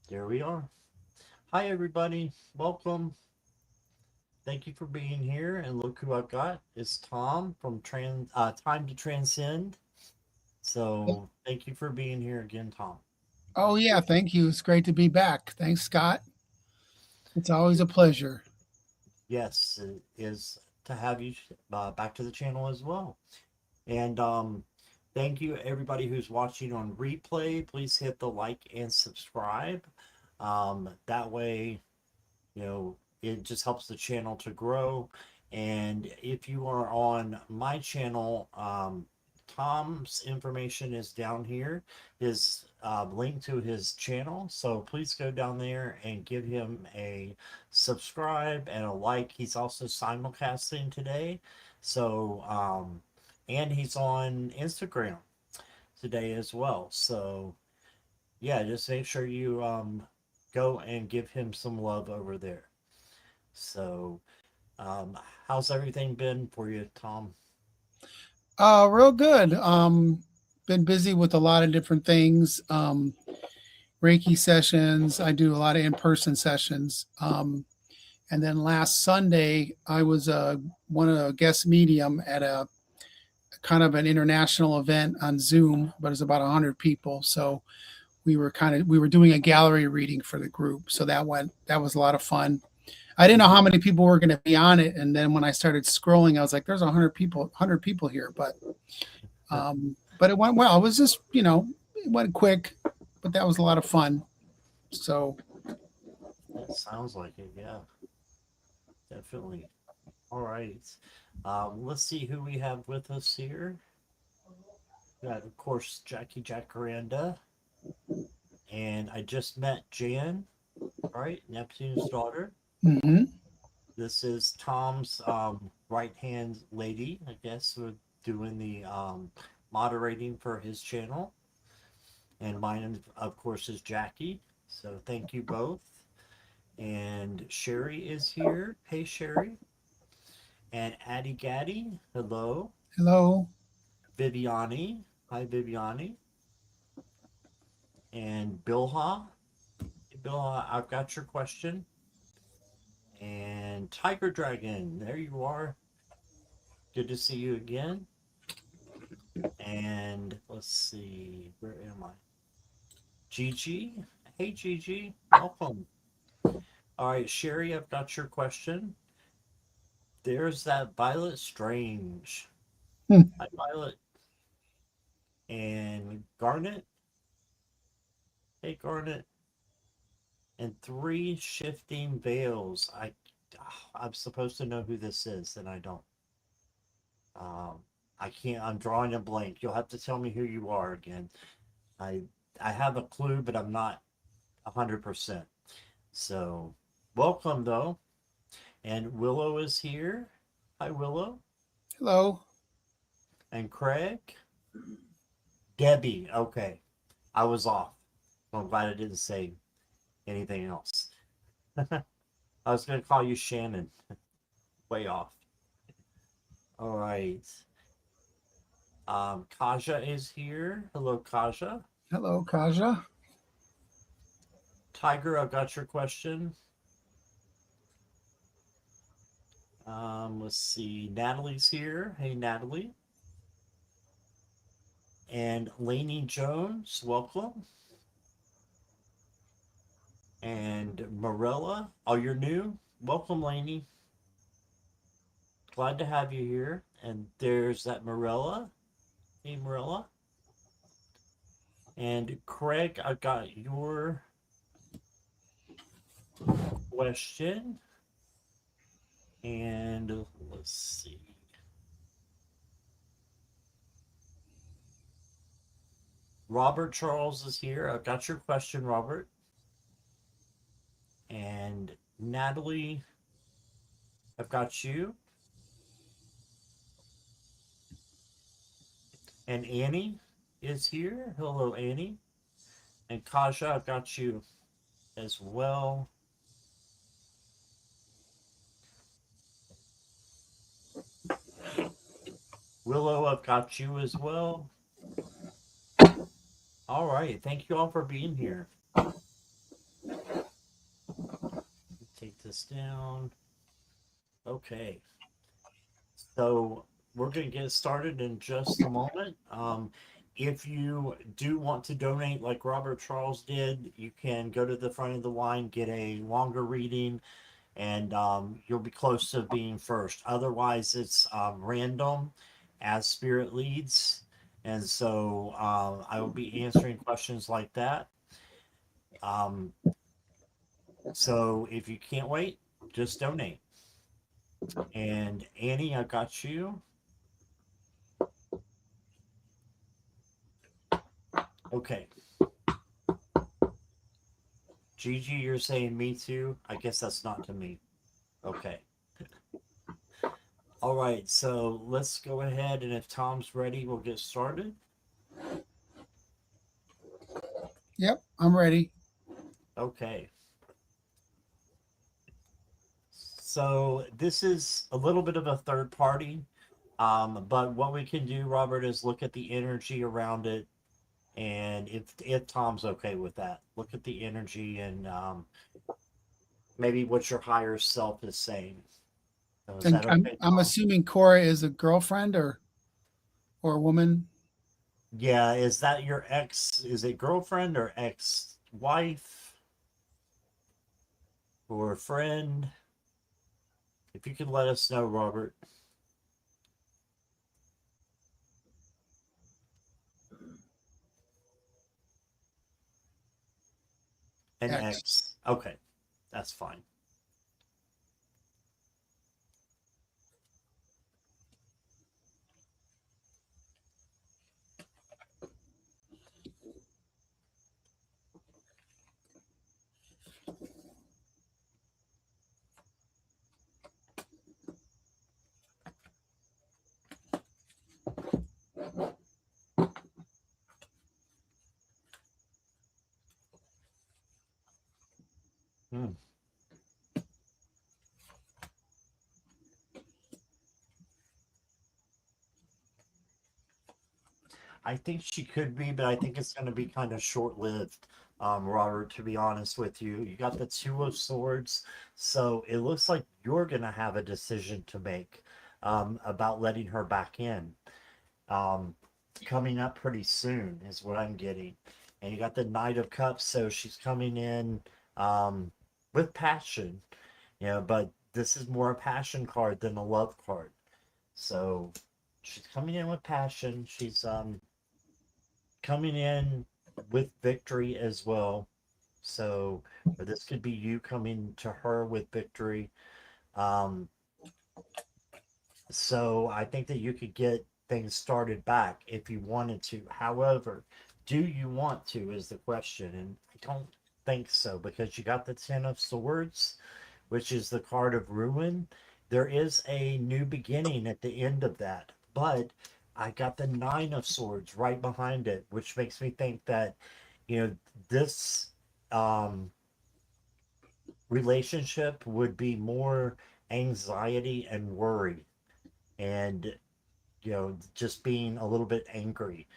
There we are. Hi, everybody. Welcome. Thank you for being here. And look who I've got. It's Tom from Time to Transcend. So thank you for being here again, Tom. Oh, yeah. Thank you. It's great to be back. Thanks, Scott. It's always a pleasure. Yes, it is to have you back to the channel as well. And thank you, everybody who's watching on replay. Please hit the like and subscribe. That way, it just helps the channel to grow. And if you are on my channel, Tom's information is down here, his link to his channel. So please go down there and give him a subscribe and a like. He's also simulcasting today. So, and he's on Instagram today as well. So, yeah, just make sure you go and give him some love over there. So, um, how's everything been for you, Tom? Real good. Been busy with a lot of different things. Reiki sessions. I do a lot of in-person sessions. And then last Sunday, I was one of a guest medium at a kind of an international event on Zoom, but it's about 100 people. So we were doing a gallery reading for the group. So that was a lot of fun. I didn't know how many people were going to be on it, and then when I started scrolling, I was like, "There's 100 people here." But it went well. It was just it went quick, but that was a lot of fun. So It sounds like it, yeah, definitely. All right. Let's see who we have with us here. We got, of course, Jackie Jacaranda, and I just met Jan, right? Neptune's daughter. mhm. This is Tom's right hand lady, I guess, with doing the moderating for his channel. And mine, of course, is Jackie. So thank you both. And Sherry is here. Hey, Sherry. And Addie Gaddy. Hello. Hello. Viviani. Hi, Viviani. And Bilha. Hey, Bilha, I've got your question. And Tiger Dragon. There you are. Good to see you again. And let's see. Where am I? Gigi. Hey, Gigi. Welcome. All right, Sherry, I've got your question. There's that Violet Strange. Hmm. Hi, Violet. And Garnet. Hey, Garnet. And three shifting veils. I'm supposed to know who this is, and I don't. Um, I can't. I'm drawing a blank. You'll have to tell me who you are again. I I have a clue, but I'm not 100%. So, welcome though. And Willow is here. Hi, Willow. Hello. And Craig. Debbie. Okay, I was off. I'm glad I didn't say anything else. I was going to call you Shannon. Way off. All right. Kaja is here. Hello, Kaja. Hello, Kaja. Tiger, I've got your question. Let's see. Natalie's here. Hey, Natalie. And Lainey Jones, welcome. And Morella. Oh, you're new? Welcome, Lainey. Glad to have you here. And there's that Morella. Hey, Morella. And Craig, I've got your question. And let's see. Robert Charles is here. I've got your question, Robert. And Natalie, I've got you. And Annie is here. Hello, Annie. And Kaja, I've got you as well. Willow, I've got you as well. All right. Thank you all for being here. this down. Okay. So we're going to get started in just a moment. If you do want to donate like Robert Charles did, you can go to the front of the line, get a longer reading, and you'll be close to being first. Otherwise, it's random as spirit leads. And so I will be answering questions like that. Um, so if you can't wait, just donate. And Annie, I got you. Okay. Gigi, you're saying me too? I guess that's not to me. Okay. All right. So let's go ahead. And if Tom's ready, we'll get started. Yep, I'm ready. Okay. So this is a little bit of a third party. But what we can do, Robert, is look at the energy around it. And if Tom's okay with that, look at the energy and maybe what your higher self is saying. So is And that I'm okay, I'm Tom? assuming Cora is a girlfriend or a woman. Yeah, is that your ex? Is it girlfriend or ex wife or friend? If you could let us know, Robert. An X. ex. Okay, that's fine. Hmm. I think she could be, but I think it's going to be kind of short lived, Robert, to be honest with you. You got the Two of Swords, so it looks like you're going to have a decision to make about letting her back in. Um, coming up pretty soon is what I'm getting. And you got the Knight of Cups, so she's coming in um, with passion, but this is more a passion card than a love card. So she's coming in with passion. She's coming in with victory as well. So, or this could be you coming to her with victory. Um, so I think that you could get things started back if you wanted to. However, do you want to is the question. And I don't think so because you got the Ten of Swords, which is the card of ruin. There is a new beginning at the end of that. But I got the Nine of Swords right behind it, which makes me think that, this um, relationship would be more anxiety and worry and, just being a little bit angry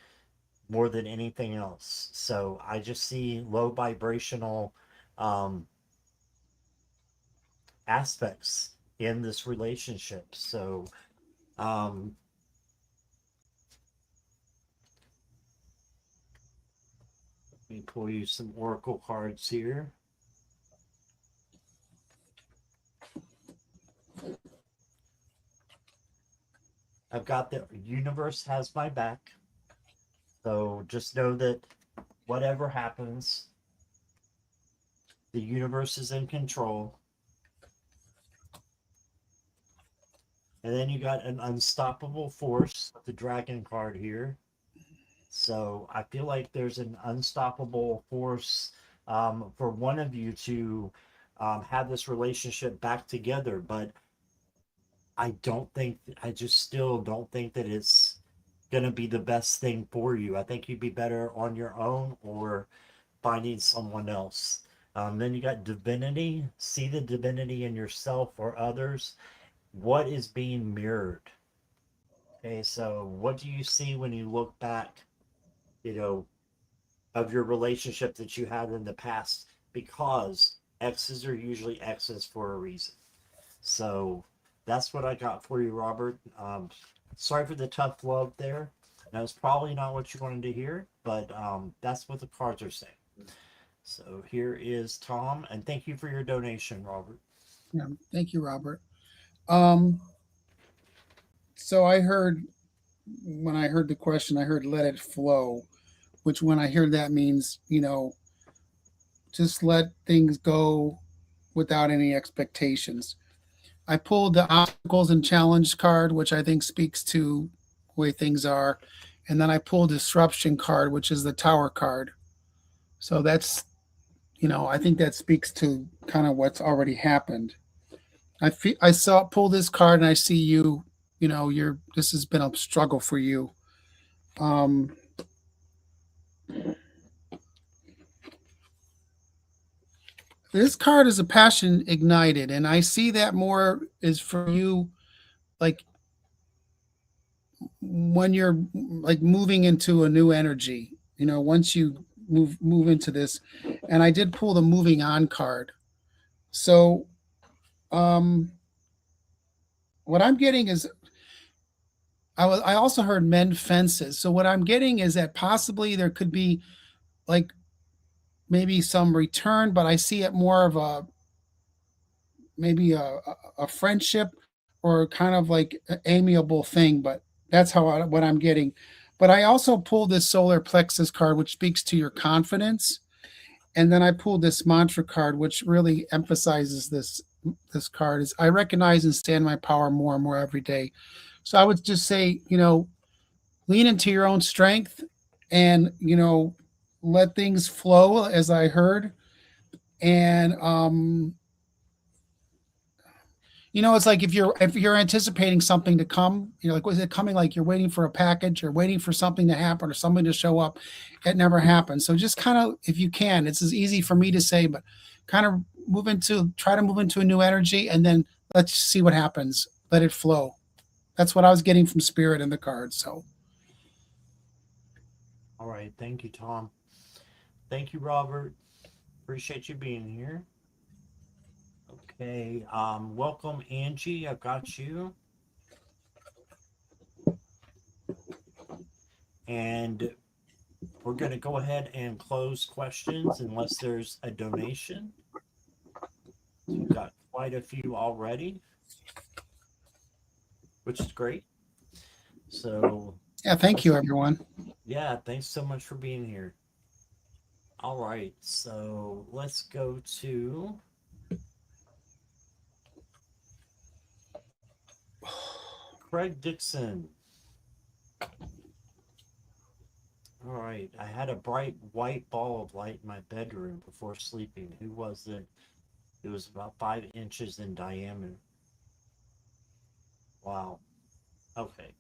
more than anything else. So I just see low vibrational um, aspects in this relationship. So um, let me pull you some oracle cards here. I've got the universe has my back. So just know that whatever happens, the universe is in control. And then you got an unstoppable force, the dragon card here. So I feel like there's an unstoppable force for one of you to have this relationship back together. But I just still don't think that it's going to be the best thing for you. I think you'd be better on your own or finding someone else. Then you got divinity. See the divinity in yourself or others. What is being mirrored? Okay, so what do you see when you look back, you know, of your relationship that you had in the past? Because X's are usually X's for a reason. So that's what I got for you, Robert. Sorry for the tough love there. That was probably not what you wanted to hear, but that's what the cards are saying. So here is Tom, and thank you for your donation, Robert. Yeah, thank you, Robert. Um, so I heard when I heard the question, I heard "let it flow," which when I hear that means just let things go without any expectations. I pulled the obstacles and challenge card, which I think speaks to the way things are, and then I pulled disruption card, which is the tower card. So that's I think that speaks to kind of what's already happened. I saw pull this card and I see you. You're this has been a struggle for you. Um, this card is a passion ignited, and I see that more is for you, like when you're like moving into a new energy. Once you move into this, and I did pull the moving on card. So, um, what I'm getting is I also heard mend fences. So what I'm getting is that possibly there could be like maybe some return, but I see it more of a maybe a friendship or kind of like an amiable thing. But that's what I'm getting. But I also pulled this solar plexus card, which speaks to your confidence, and then I pulled this mantra card, which really emphasizes this card is I recognize and stand my power more and more every day. So I would just say, lean into your own strength and let things flow as I heard. And it's like if you're anticipating something to come, like was it coming, like you're waiting for a package or waiting for something to happen or something to show up, it never happens. So just kind of, if you can, it's as easy for me to say, but kind of try to move into a new energy, and then let's see what happens. Let it flow. That's what I was getting from spirit in the cards. So All right, thank you, Tom. Thank you, Robert. Appreciate you being here. Okay, welcome, Angie. I've got you. And we're going to go ahead and close questions unless there's a donation. So we've got quite a few already, which is great. So, yeah, thank let's, you, everyone. yeah, thanks so much for being here. All right, so let's go to Craig Dixon. All right, I had a bright white ball of light in my bedroom before sleeping. Who was it? It was about 5 inches in diameter. Wow. Okay.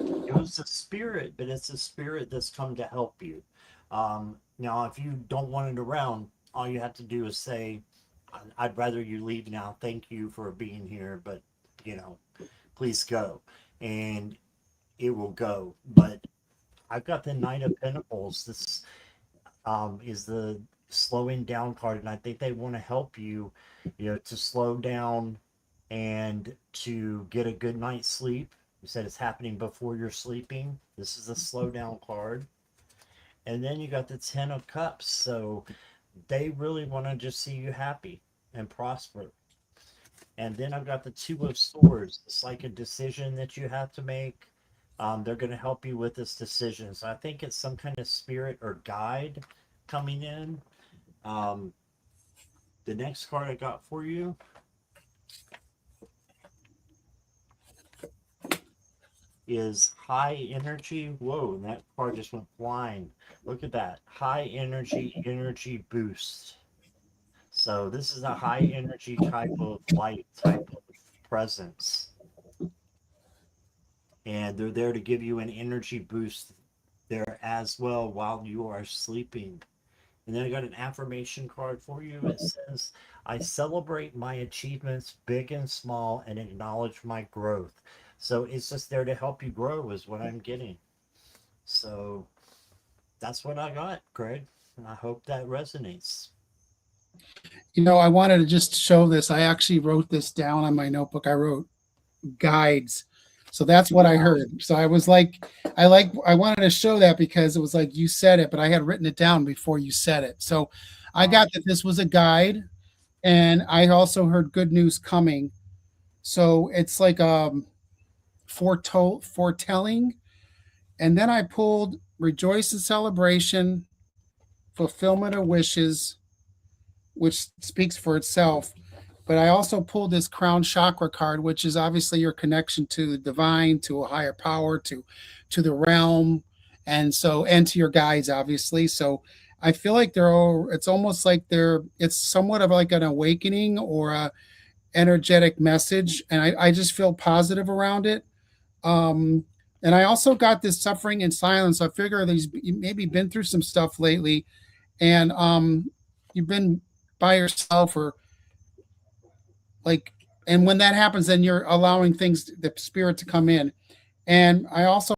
It was a spirit, but it's a spirit that's come to help you. Now, if you don't want it around, all you have to do is say, I'd rather you leave now. Thank you for being here, but, you know, please go. And it will go. But I've got the Knight of Pentacles. This is the slowing down card, and I think they want to help you, to slow down and to get a good night's sleep. You said it's happening before you're sleeping. This is a slow down card. And then you got the Ten of Cups. So they really want to just see you happy and prosper. And then I've got the Two of Swords. It's like a decision that you have to make. They're going to help you with this decision. So I think it's some kind of spirit or guide coming in. Um, the next card I got for you is high energy. Whoa, and that card just went flying. Look at that. High energy boost. So this is a high energy type of light, type of presence. And they're there to give you an energy boost there as well while you are sleeping. And then I got an affirmation card for you. It says, I celebrate my achievements, big and small, and acknowledge my growth. So it's just there to help you grow, is what I'm getting. So that's what I got, Greg. And I hope that resonates. I wanted to just show this. I actually wrote this down on my notebook. I wrote guides. So that's what I heard. So I was like, I wanted to show that because it was like you said it, but I had written it down before you said it. So I Um, got that this was a guide, and I also heard good news coming. So it's like foretelling. And then I pulled rejoice and celebration, fulfillment of wishes, which speaks for itself. But I also pulled this crown chakra card, which is obviously your connection to the divine, to a higher power, to the realm, and to your guides, obviously. So I feel like it's almost like it's somewhat of like an awakening or a energetic message, and I just feel positive around it. Um, and I also got this suffering in silence. I figure that you maybe been through some stuff lately, and you've been by yourself or like, and when that happens, then you're allowing the spirit to come in. And I also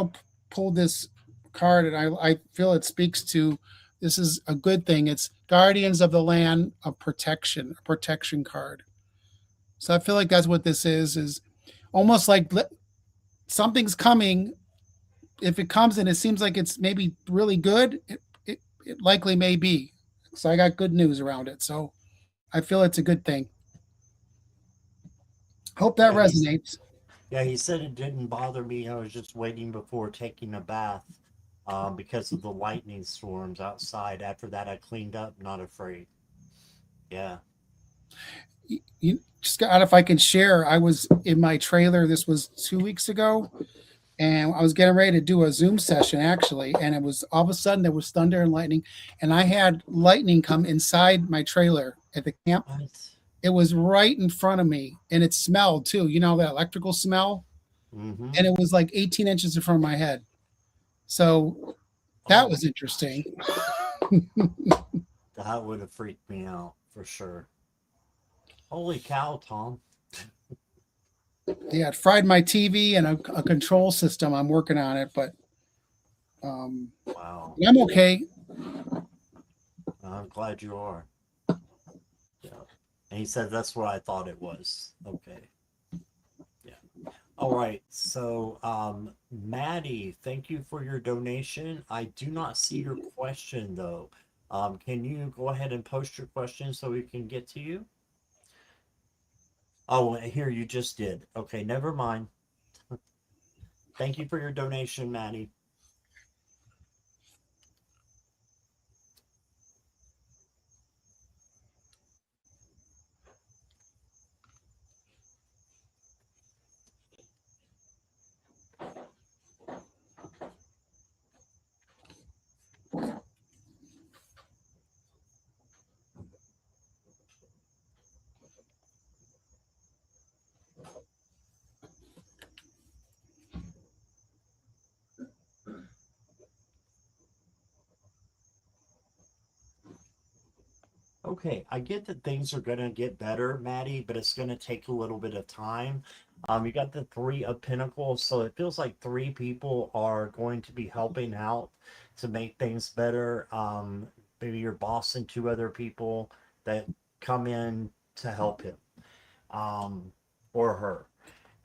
pulled this card, and I feel it speaks to this is a good thing. It's Guardians of the Land of Protection, a protection card. So I feel like that's what this is almost like something's coming. If it comes and it seems like it's maybe really good, it likely may be. So I got good news around it. So I feel it's a good thing. Hope that yeah, resonates. he said it didn't bother me. I was just waiting before taking a bath because of the lightning storms outside. After that, I cleaned up, not afraid. Yeah. Scott, if I can share, I was in my trailer. This was 2 weeks ago, and I was getting ready to do a Zoom session actually, and it was all of a sudden there was thunder and lightning, and I had lightning come inside my trailer at the camp. What? It was right in front of me, and it smelled too. You know that electrical smell, Mm-hmm. and it was like 18 inches in front of my head. So that Oh, was interesting. that would have freaked me out for sure. Holy cow, Tom. Yeah, it fried my TV and a control system. I'm working on it, but Wow. I'm okay. I'm glad you are. Yeah. And he said that's what I thought it was. Okay. Yeah. All right. So, Maddie, thank you for your donation. I do not see your question though. Can you go ahead and post your question so we can get to you? Oh, here you just did. Okay, never mind. Thank you for your donation, Maddie. Okay, I get that things are gonna get better, Maddie, but it's gonna take a little bit of time. You got the Three of Pentacles, so it feels like three people are going to be helping out to make things better. Maybe your boss and two other people that come in to help him, um, or her.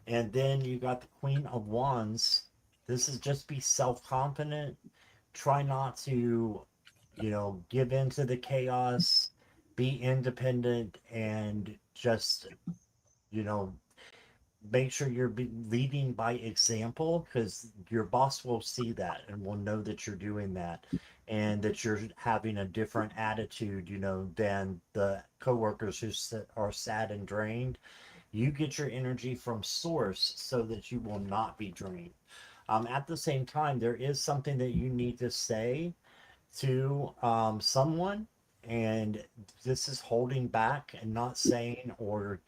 And then you got the Queen of Wands. This is just be self-confident. Try not to, give in to the chaos. Be independent and just, you know, make sure you're leading by example because your boss will see that and will know that you're doing that and that you're having a different attitude, than the coworkers who are sad and drained. You get your energy from source so that you will not be drained. At the same time, there is something that you need to say to someone, and this is holding back and not saying or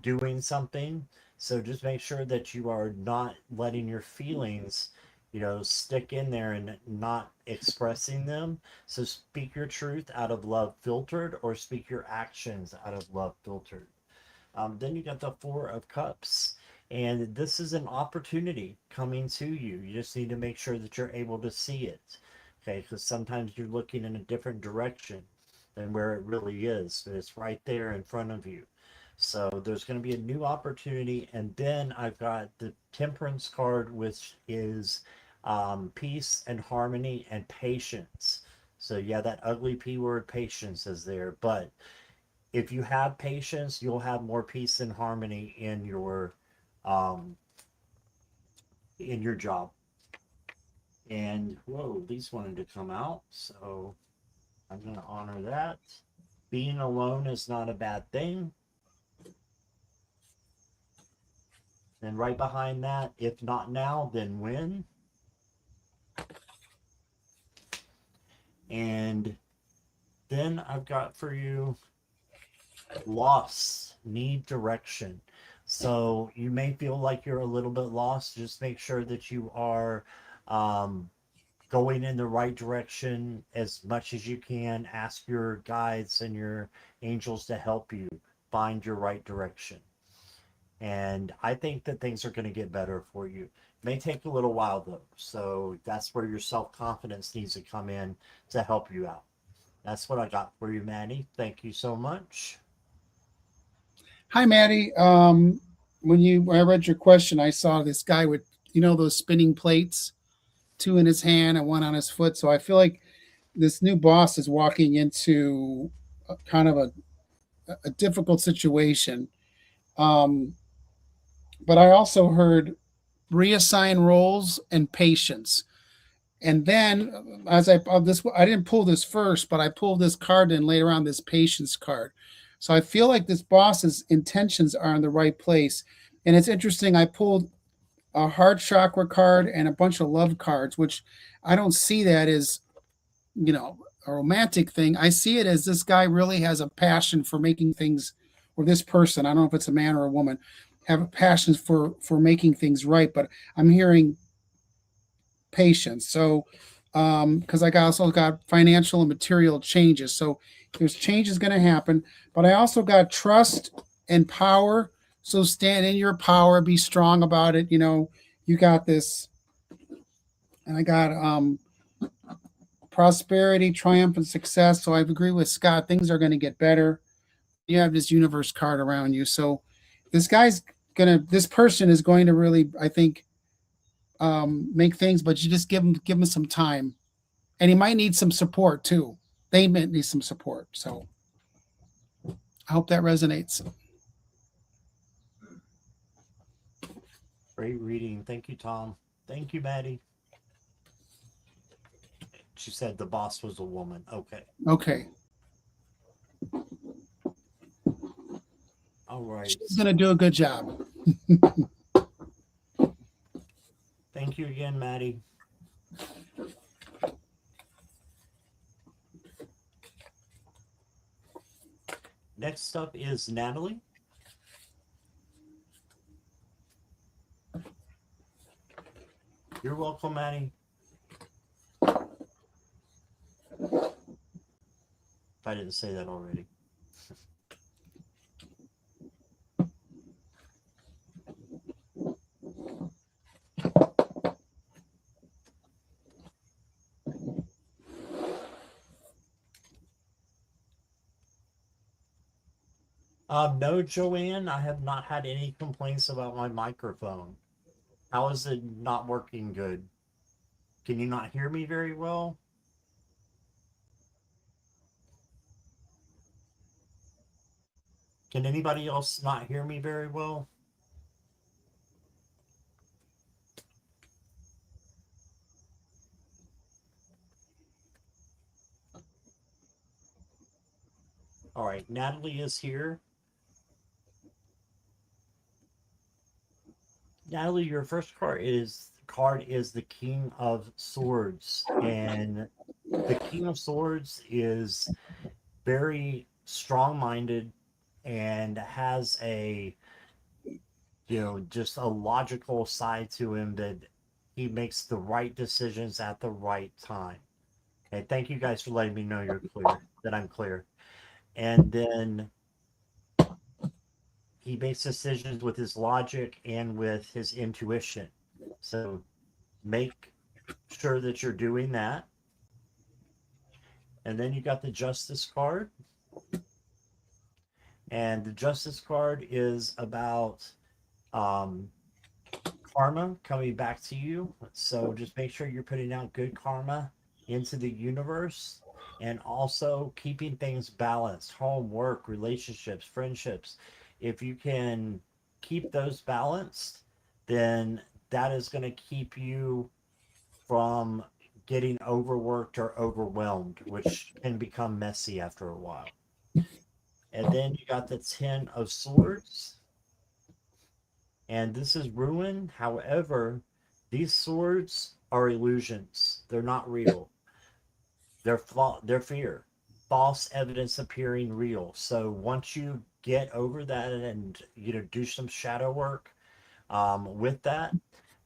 doing something. So just make sure that you are not letting your feelings, stick in there and not expressing them. So speak your truth out of love filtered, or speak your actions out of love filtered. Then you got the Four of Cups. And this is an opportunity coming to you. You just need to make sure that you're able to see it. Okay, because sometimes you're looking in a different direction than where it really is, but it's right there in front of you. So there's going to be a new opportunity. And then I've got the Temperance card, which is peace and harmony and patience. So yeah, that ugly P word, patience, is there. But if you have patience, you'll have more peace and harmony um in your job. And whoa, these wanted to come out, so I'm gonna honor that. Being alone is not a bad thing. And right behind that, if not now, then when? And then I've got for you lost, need direction. So you may feel like you're a little bit lost. Just make sure that you are um, going in the right direction as much as you can. Ask your guides and your angels to help you find your right direction. And I think that things are going to get better for you. It may take a little while though. So that's where your self confidence needs to come in to help you out. That's what I got for you, Manny. Thank you so much. Hi, Maddie. When I read your question, I saw this guy with those spinning plates, two in his hand and one on his foot. So I feel like this new boss is walking into kind of a difficult situation. Um, but I also heard reassign roles and patience. And then, as I didn't pull this first, but I pulled this card and later on this patience card. So I feel like this boss's intentions are in the right place. And it's interesting. I pulled a heart chakra card and a bunch of love cards, which I don't see that as a romantic thing. I see it as this guy really has a passion for making things, or this person, I don't know if it's a man or a woman, have a passion for making things right. But I'm hearing patience. So because I also got financial and material changes. So there's changes going to happen. But I also got trust and power. So stand in your power, be strong about it. You got this. And I got prosperity, triumph, and success. So I agree with Scott. Things are going to get better. You have this universe card around you. So this person is going to really, I think, make things, but you just give him some time, and he might need some support too. They might need some support. So I hope that resonates. Great reading. Thank you, Tom. Thank you, Maddie. She said the boss was a woman. Okay. Okay, All right. she's gonna do a good job. Thank you again, Maddie. Next up is Natalie. You're welcome, Maddie. If I didn't say that already. No, Joanne, I have not had any complaints about my microphone. How is it not working good? Can you not hear me very well? Can anybody else not hear me very well? All right, Natalie is here. Natalie, your first card is the King of Swords, and the King of Swords is very strong-minded and has a just a logical side to him that he makes the right decisions at the right time. Okay, thank you guys for letting me know you're clear, that I'm clear. And then he makes decisions with his logic and with his intuition. So make sure that you're doing that. And then you got the Justice card. And the Justice card is about um, karma coming back to you. So just make sure you're putting out good karma into the universe and also keeping things balanced, home, work, relationships, friendships. If you can keep those balanced, then that is going to keep you from getting overworked or overwhelmed, which can become messy after a while. And then you got the 10 of Swords, and this is ruin. However, these swords are illusions. They're not real. They're fear. False evidence appearing real. So once you get over that and do some shadow work with that,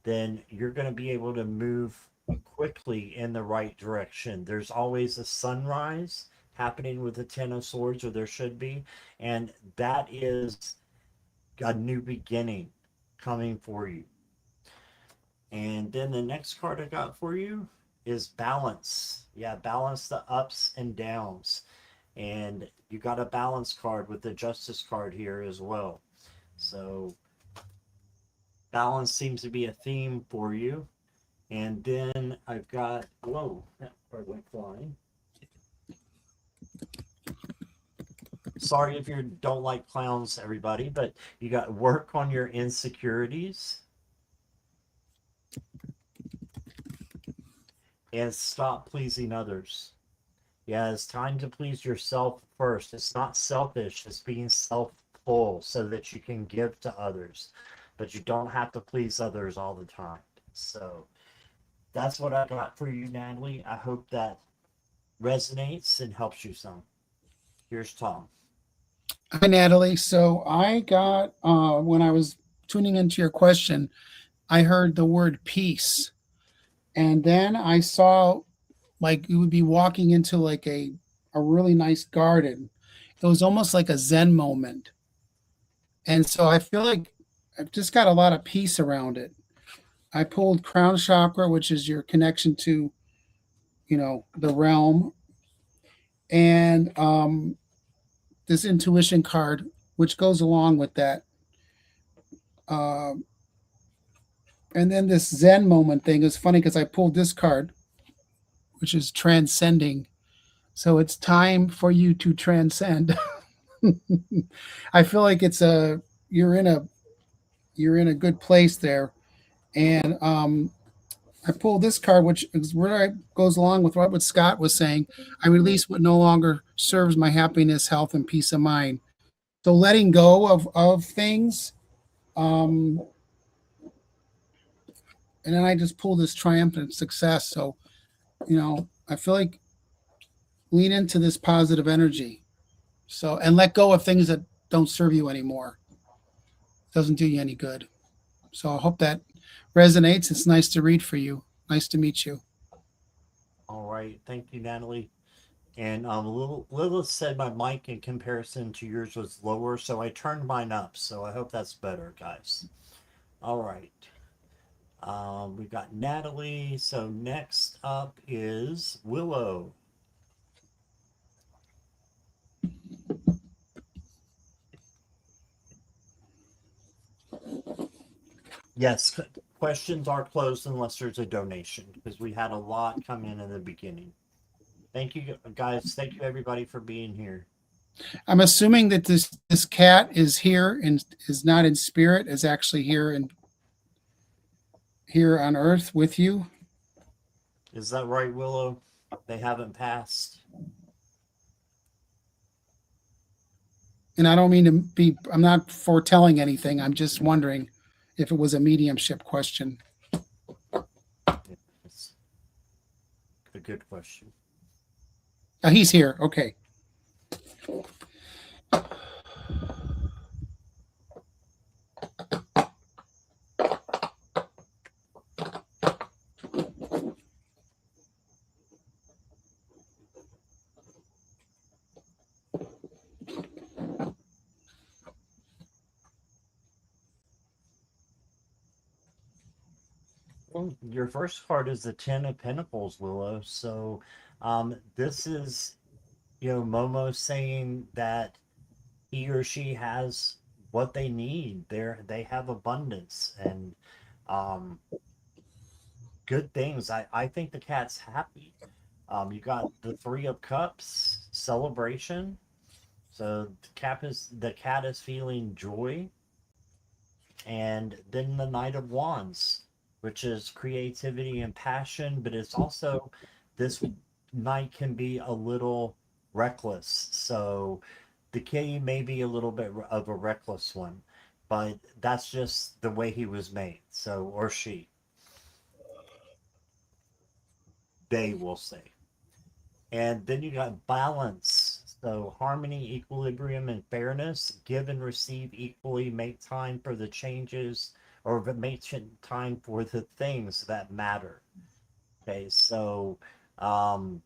then you're going to be able to move quickly in the right direction. There's always a sunrise happening with the 10 of swords, or there should be, and that is a new beginning coming for you. And then the next card I got for you is balance. Yeah, balance the ups and downs. And you got a balance card with the justice card here as well. So balance seems to be a theme for you. And then I've got, whoa, that card went flying. Sorry if you don't like clowns, everybody, but you got work on your insecurities and stop pleasing others. Yeah, it's time to please yourself first. It's not selfish, it's being self-full so that you can give to others. But you don't have to please others all the time. So that's what I got for you, Natalie. I hope that resonates and helps you some. Here's Tom. Hi, Natalie. So I got, when I was tuning into your question, I heard the word peace. And then I saw like you would be walking into like a really nice garden. It was almost like a Zen moment. And so I feel like I've just got a lot of peace around it. I pulled crown chakra, which is your connection to, the realm, and this intuition card, which goes along with that. Um, and then this Zen moment thing is funny because I pulled this card, which is transcending. So it's time for you to transcend. I feel like it's a you're in a you're in a good place there, and I pulled this card, which is where it goes along with what Scott was saying. I release what no longer serves my happiness, health, and peace of mind. So letting go of things, um, and then I just pull this triumphant success. So I feel like lean into this positive energy. So and let go of things that don't serve you anymore. Doesn't do you any good. So I hope that resonates. It's nice to read for you. Nice to meet you. All right. Thank you, Natalie. And Lilith said my mic in comparison to yours was lower, so I turned mine up. So I hope that's better, guys. All right. We got Natalie. So next up is Willow. Yes, questions are closed unless there's a donation because we had a lot come in the beginning. Thank you, guys. Thank you, everybody, for being here. I'm assuming that this cat is here and is not in spirit, is actually here on Earth with you. Is that right, Willow? They haven't passed. And I don't mean to be. I'm not foretelling anything. I'm just wondering if it was a mediumship question. Yeah, it's a good question. He's here. Okay. Well, your first card is the Ten of Pentacles, Willow. So, this is, Momo saying that he or she has what they need. They have abundance and um, good things. I think the cat's happy. You got the Three of Cups celebration. So the cat is feeling joy, and then the Knight of Wands, which is creativity and passion, but it's also this knight can be a little reckless. So the kitty may be a little bit of a reckless one, but that's just the way he was made. So, or she, they will say. And then you got balance. So harmony, equilibrium, and fairness. Give and receive equally. Make time for the changes, or make time for the things that matter. Okay, so um,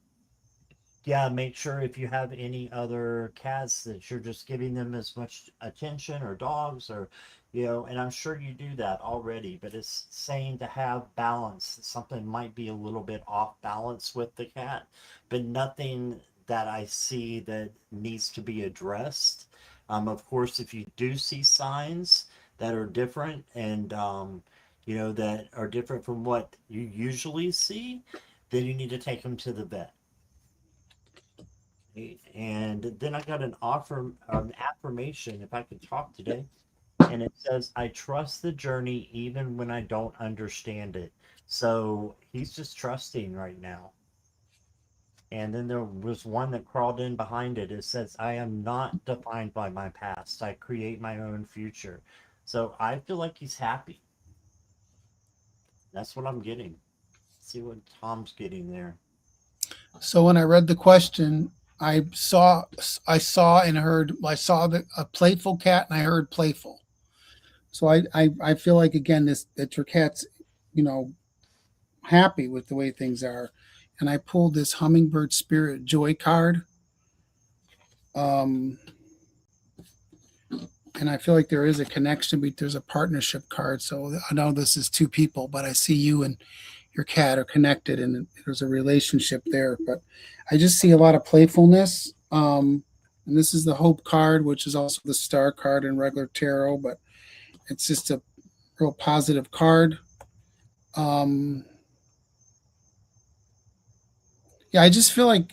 yeah, make sure if you have any other cats that you're just giving them as much attention, or dogs, or and I'm sure you do that already, but it's saying to have balance. Something might be a little bit off balance with the cat, but nothing that I see that needs to be addressed. Of course, if you do see signs that are different, and that are different from what you usually see, then you need to take them to the vet. And then I got an affirmation, if I could talk today, and it says, "I trust the journey even when I don't understand it." So he's just trusting right now. And then there was one that crawled in behind it. It says, "I am not defined by my past. I create my own future." So I feel like he's happy. That's what I'm getting. Let's see what Tom's getting there. So when I read the question, I saw, and heard, I saw a playful cat and I heard playful. So I feel like again that your cat's, you know, happy with the way things are. And I pulled this hummingbird spirit joy card. Um, and I feel like there is a connection, but there's a partnership card. So I know this is two people, but I see you and your cat are connected and there's a relationship there. But I just see a lot of playfulness. And this is the hope card, which is also the star card in regular tarot, but it's just a real positive card. Um, yeah, I just feel like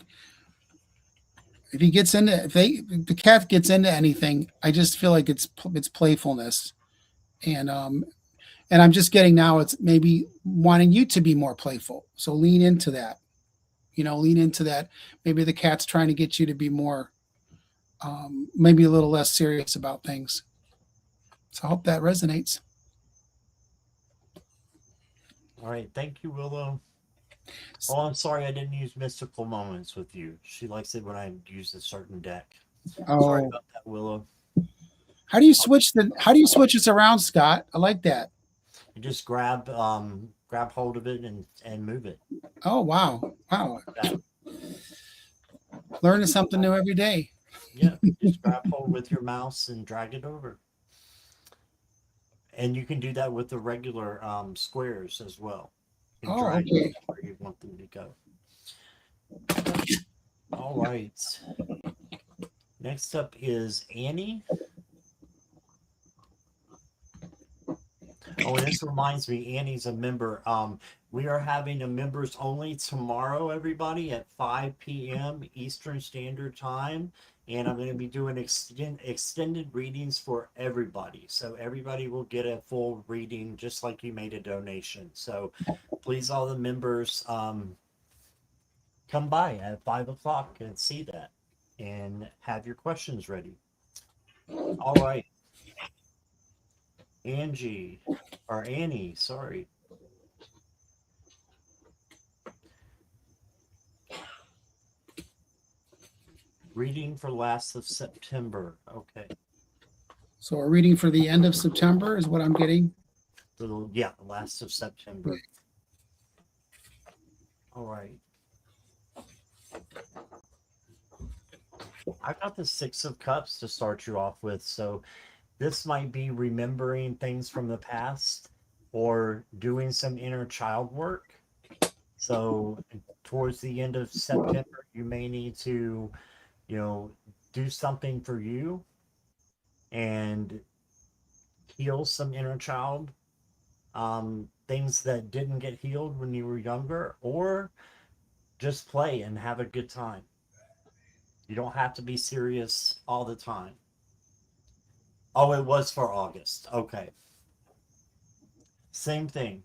if he gets into, if the cat gets into anything, I just feel like it's playfulness, and and I'm just getting now it's maybe wanting you to be more playful. So lean into that. Lean into that. Maybe the cat's trying to get you to be more, maybe a little less serious about things. So I hope that resonates. All right, thank you, Willow. Oh, I'm sorry I didn't use Mystical Moments with you. She likes it when I use a certain deck. Sorry Oh, about that, Willow. how do you switch this around, Scott? I like that. You just grab hold of it and move it. Oh, wow. That. Learning something new every day. Yeah, just grab hold with your mouse and drag it over. And you can do that with the regular squares as well. You can Oh, drag them okay. where you want them to go. All right. Next up is Annie. Oh, and this reminds me, Annie's a member. We are having a members only tomorrow, everybody, at 5 p.m. Eastern Standard Time. And I'm going to be doing extended readings for everybody. So everybody will get a full reading just like you made a donation. So please, all the members, come by at 5 o'clock and see that and have your questions ready. All right. Angie, or Annie, sorry. Reading for last of September. Okay. So a reading for the end of September is what I'm getting. Yeah, last of September. All right. I got the Six of Cups to start you off with. So this might be remembering things from the past or doing some inner child work. So towards the end of September, you may need to, you know, do something for you and heal some inner child things that didn't get healed when you were younger, or just play and have a good time. You don't have to be serious all the time. Oh, it was for August. Okay. Same thing.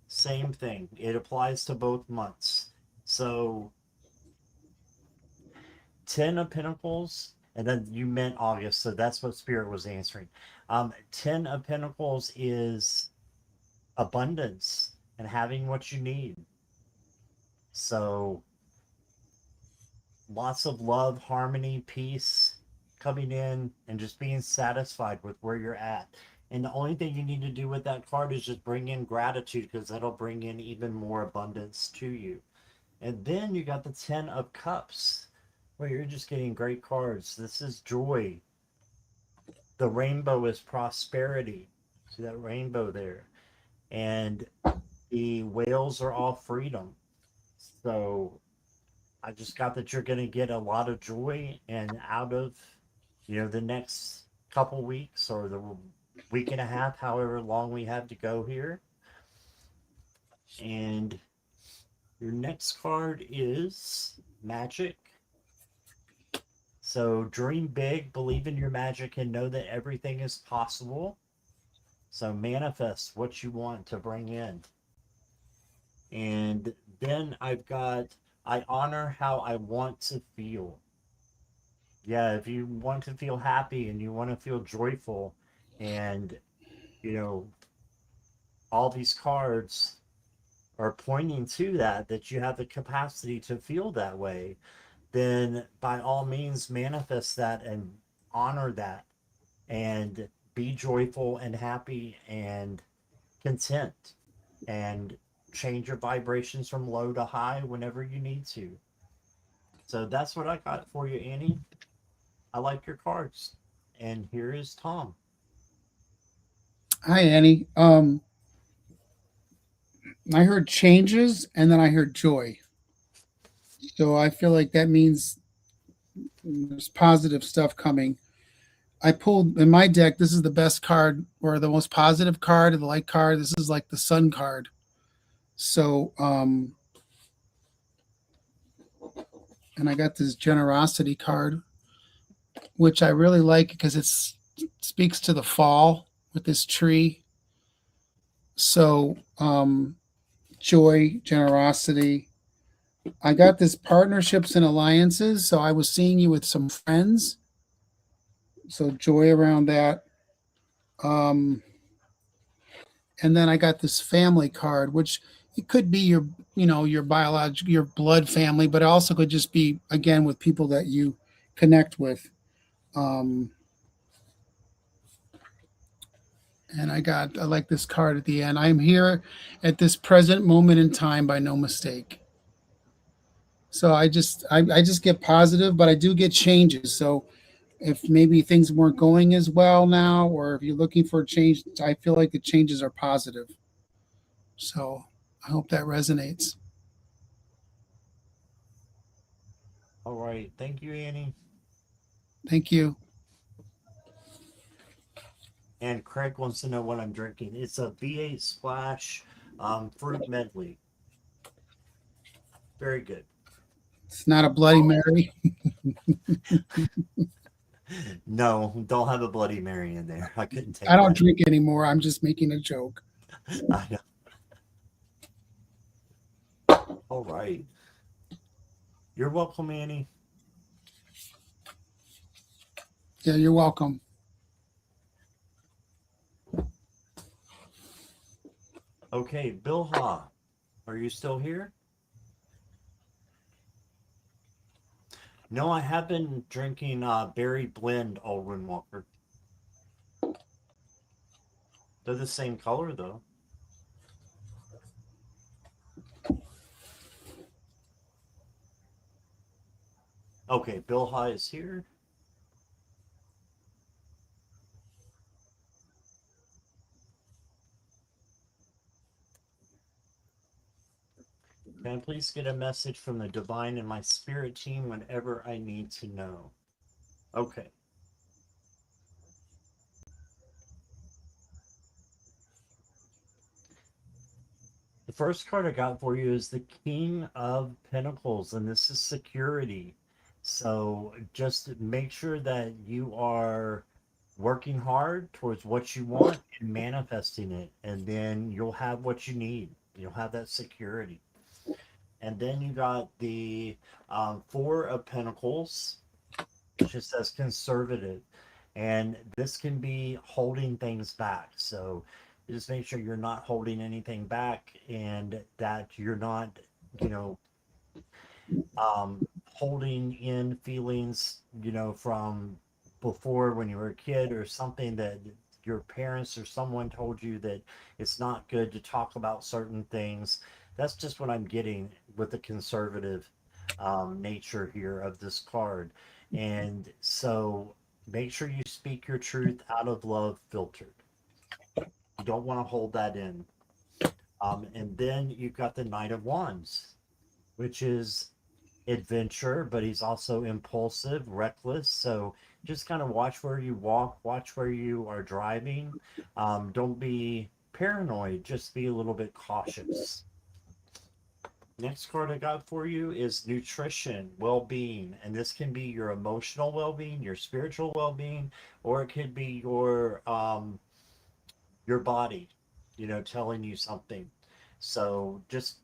Same thing. It applies to both months. So 10 of Pentacles, and then you meant August, so that's what Spirit was answering. 10 of Pentacles is abundance and having what you need. So lots of love, harmony, peace coming in, and just being satisfied with where you're at. And the only thing you need to do with that card is just bring in gratitude, because that'll bring in even more abundance to you. And then you got the 10 of Cups, where you're just getting great cards. This is joy. The rainbow is prosperity. See that rainbow there? And the whales are all freedom. So I just got that you're going to get a lot of joy and out of, the next couple weeks or the week and a half, however long we have to go here. And your next card is Magic. So dream big, believe in your magic, and know that everything is possible. So manifest what you want to bring in. And then I honor how I want to feel. Yeah, if you want to feel happy and you want to feel joyful, and you know all these cards are pointing to that you have the capacity to feel that way, then by all means manifest that and honor that, and be joyful and happy and content, and change your vibrations from low to high whenever you need to. So that's what I got for you, Annie. I like your cards. And here is Tom. Hi, Annie. I heard changes and then I heard joy. So I feel like that means there's positive stuff coming. I pulled in my deck. This is the best card or the most positive card or the light card. This is like the sun card. So, and I got this generosity card, which I really like because it speaks to the fall with this tree. So, joy, generosity. I got this partnerships and alliances. So I was seeing you with some friends. So joy around that. Um, and then I got this family card, which it could be your biological, your blood family, but it also could just be again with people that you connect with. Um, and I like this card at the end. I am here at this present moment in time by no mistake. So I just get positive, but I do get changes. So if maybe things weren't going as well now, or if you're looking for a change, I feel like the changes are positive. So I hope that resonates. All right. Thank you, Annie. Thank you. And Craig wants to know what I'm drinking. It's a V8 Splash fruit medley. Very good. It's not a Bloody Mary. No, don't have a Bloody Mary in there. I couldn't I take don't that. drink anymore. I'm just making a joke. I know. All right. You're welcome, Annie. Yeah, you're welcome. Okay, Bilha, are you still here? No, I have been drinking berry blend Alwyn Walker. They're the same color though. Okay, Bilha is here. Can I please get a message from the divine and my spirit team whenever I need to know? Okay. The first card I got for you is the King of Pentacles, and this is security. So just make sure that you are working hard towards what you want and manifesting it, and then you'll have what you need. You'll have that security. And then you got the Four of Pentacles, which just says conservative. And this can be holding things back. So just make sure you're not holding anything back and that you're not, you know, holding in feelings, from before when you were a kid or something that your parents or someone told you that it's not good to talk about certain things. That's just what I'm getting with the conservative nature here of this card. And so make sure you speak your truth out of love filtered. You don't want to hold that in. And then you've got the Knight of Wands, which is adventure, but he's also impulsive, reckless. So just kind of watch where you walk, watch where you are driving. Don't be paranoid, just be a little bit cautious. Next card I got for you is nutrition, well being. And this can be your emotional well being, your spiritual well being, or it could be your body, telling you something. So just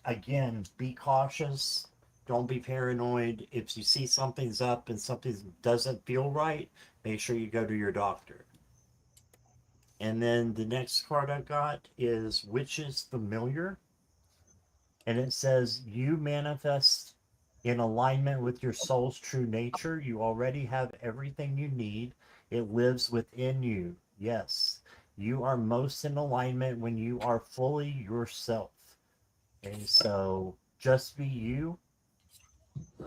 again, be cautious. Don't be paranoid. If you see something's up and something doesn't feel right, make sure you go to your doctor. And then the next card I got is which is familiar. And it says, you manifest in alignment with your soul's true nature. You already have everything you need, it lives within you. Yes, you are most in alignment when you are fully yourself. And so just be you.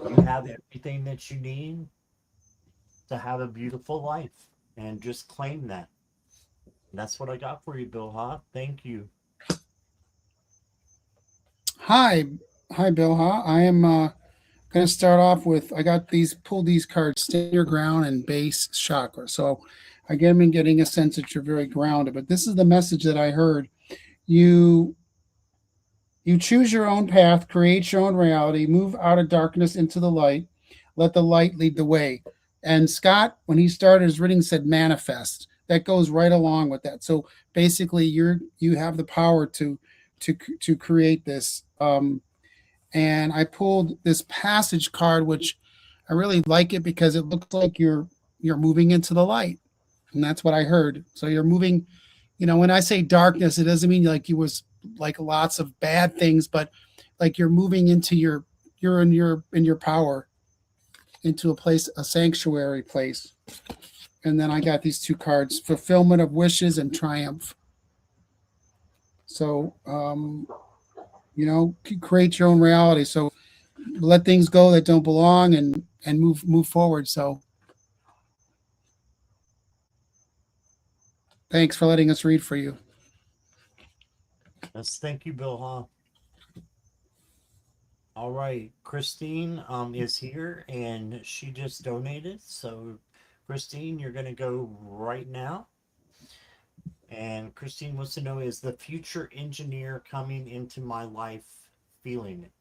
You have everything that you need to have a beautiful life, and just claim that. And that's what I got for you, Bill Ha. Thank you. Hi, hi, Bill. Huh? I am going to start off with I got these pulled these cards, stand your ground and base chakra. So again, I'm getting a sense that you're very grounded. But this is the message that I heard. You you choose your own path, create your own reality, move out of darkness into the light, let the light lead the way. And Scott, when he started his reading, said manifest. That goes right along with that. So basically, you have the power to create this. And I pulled this passage card, which I really like it because it looks like you're moving into the light, and that's what I heard. So you're moving. When I say darkness, it doesn't mean like you was like lots of bad things, but like you're moving into you're in your power into a place, a sanctuary place. And then I got these two cards: fulfillment of wishes and triumph. So create your own reality. So let things go that don't belong and move forward. So thanks for letting us read for you. Yes, thank you, Bill Ha. All right, Christine is here and she just donated. So, Christine, you're going to go right now. And Christine wants to know, is the future engineer coming into my life feeling it?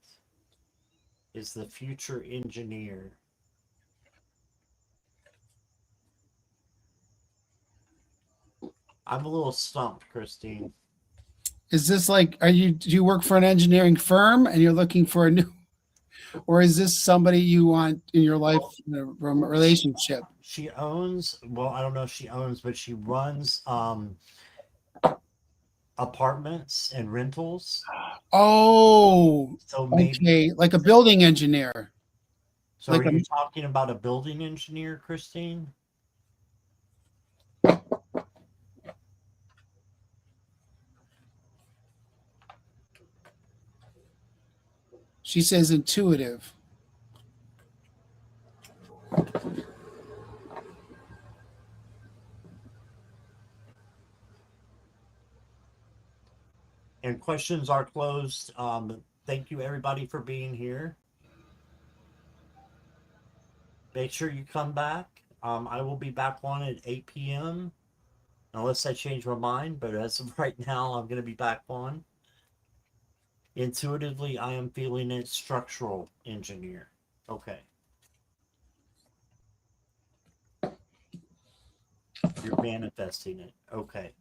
Is the future engineer? I'm a little stumped, Christine. Is this like do you work for an engineering firm and you're looking for a new, or is this somebody you want in your life Well, in a relationship? she owns, well, I don't know if she owns, but she runs apartments and rentals. Oh, So maybe, okay. Like a building engineer. so are Like a, you talking about a building engineer, Christine? she says intuitive. And questions are closed. Thank you everybody for being here. Make sure you come back. I will be back on at 8 p.m. unless I change my mind, but as of right now, I'm going to be back on. Intuitively, I am feeling it. Structural engineer. Okay. You're manifesting it. Okay.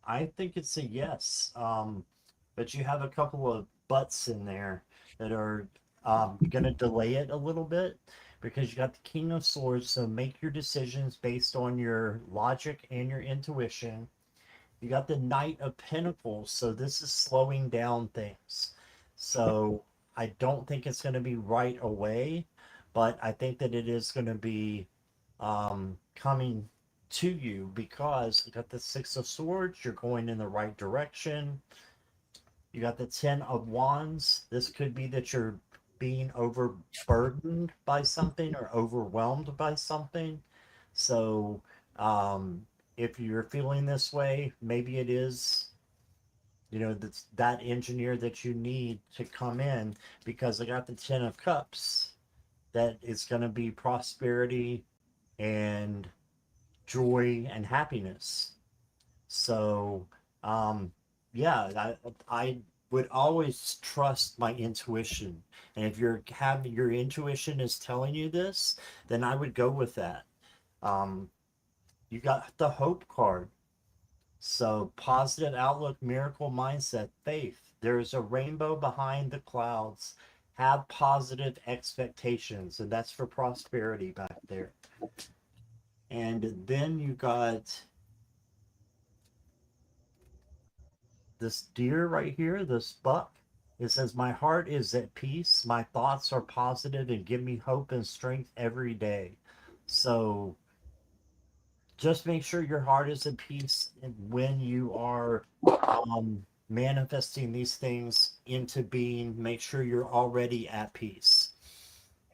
I think it's a yes. But you have a couple of buts in there that are going to delay it a little bit because you got the King of Swords. So make your decisions based on your logic and your intuition. You got the Knight of Pentacles. So this is slowing down things. So I don't think it's going to be right away, but I think that it is going to be coming to you because you got the Six of Swords, you're going in the right direction. You got the Ten of Wands. This could be that you're being overburdened by something or overwhelmed by something. So, if you're feeling this way, maybe it is, that engineer that you need to come in because I got the Ten of Cups that is going to be prosperity and joy and happiness. So, um, yeah, I would always trust my intuition. And if your intuition is telling you this, then I would go with that. Um, you got the hope card. So positive outlook, miracle mindset, faith. There is a rainbow behind the clouds. Have positive expectations, and that's for prosperity back there. And then you got this deer right here, this buck. It says, my heart is at peace. My thoughts are positive and give me hope and strength every day. So just make sure your heart is at peace when you are manifesting these things into being. Make sure you're already at peace.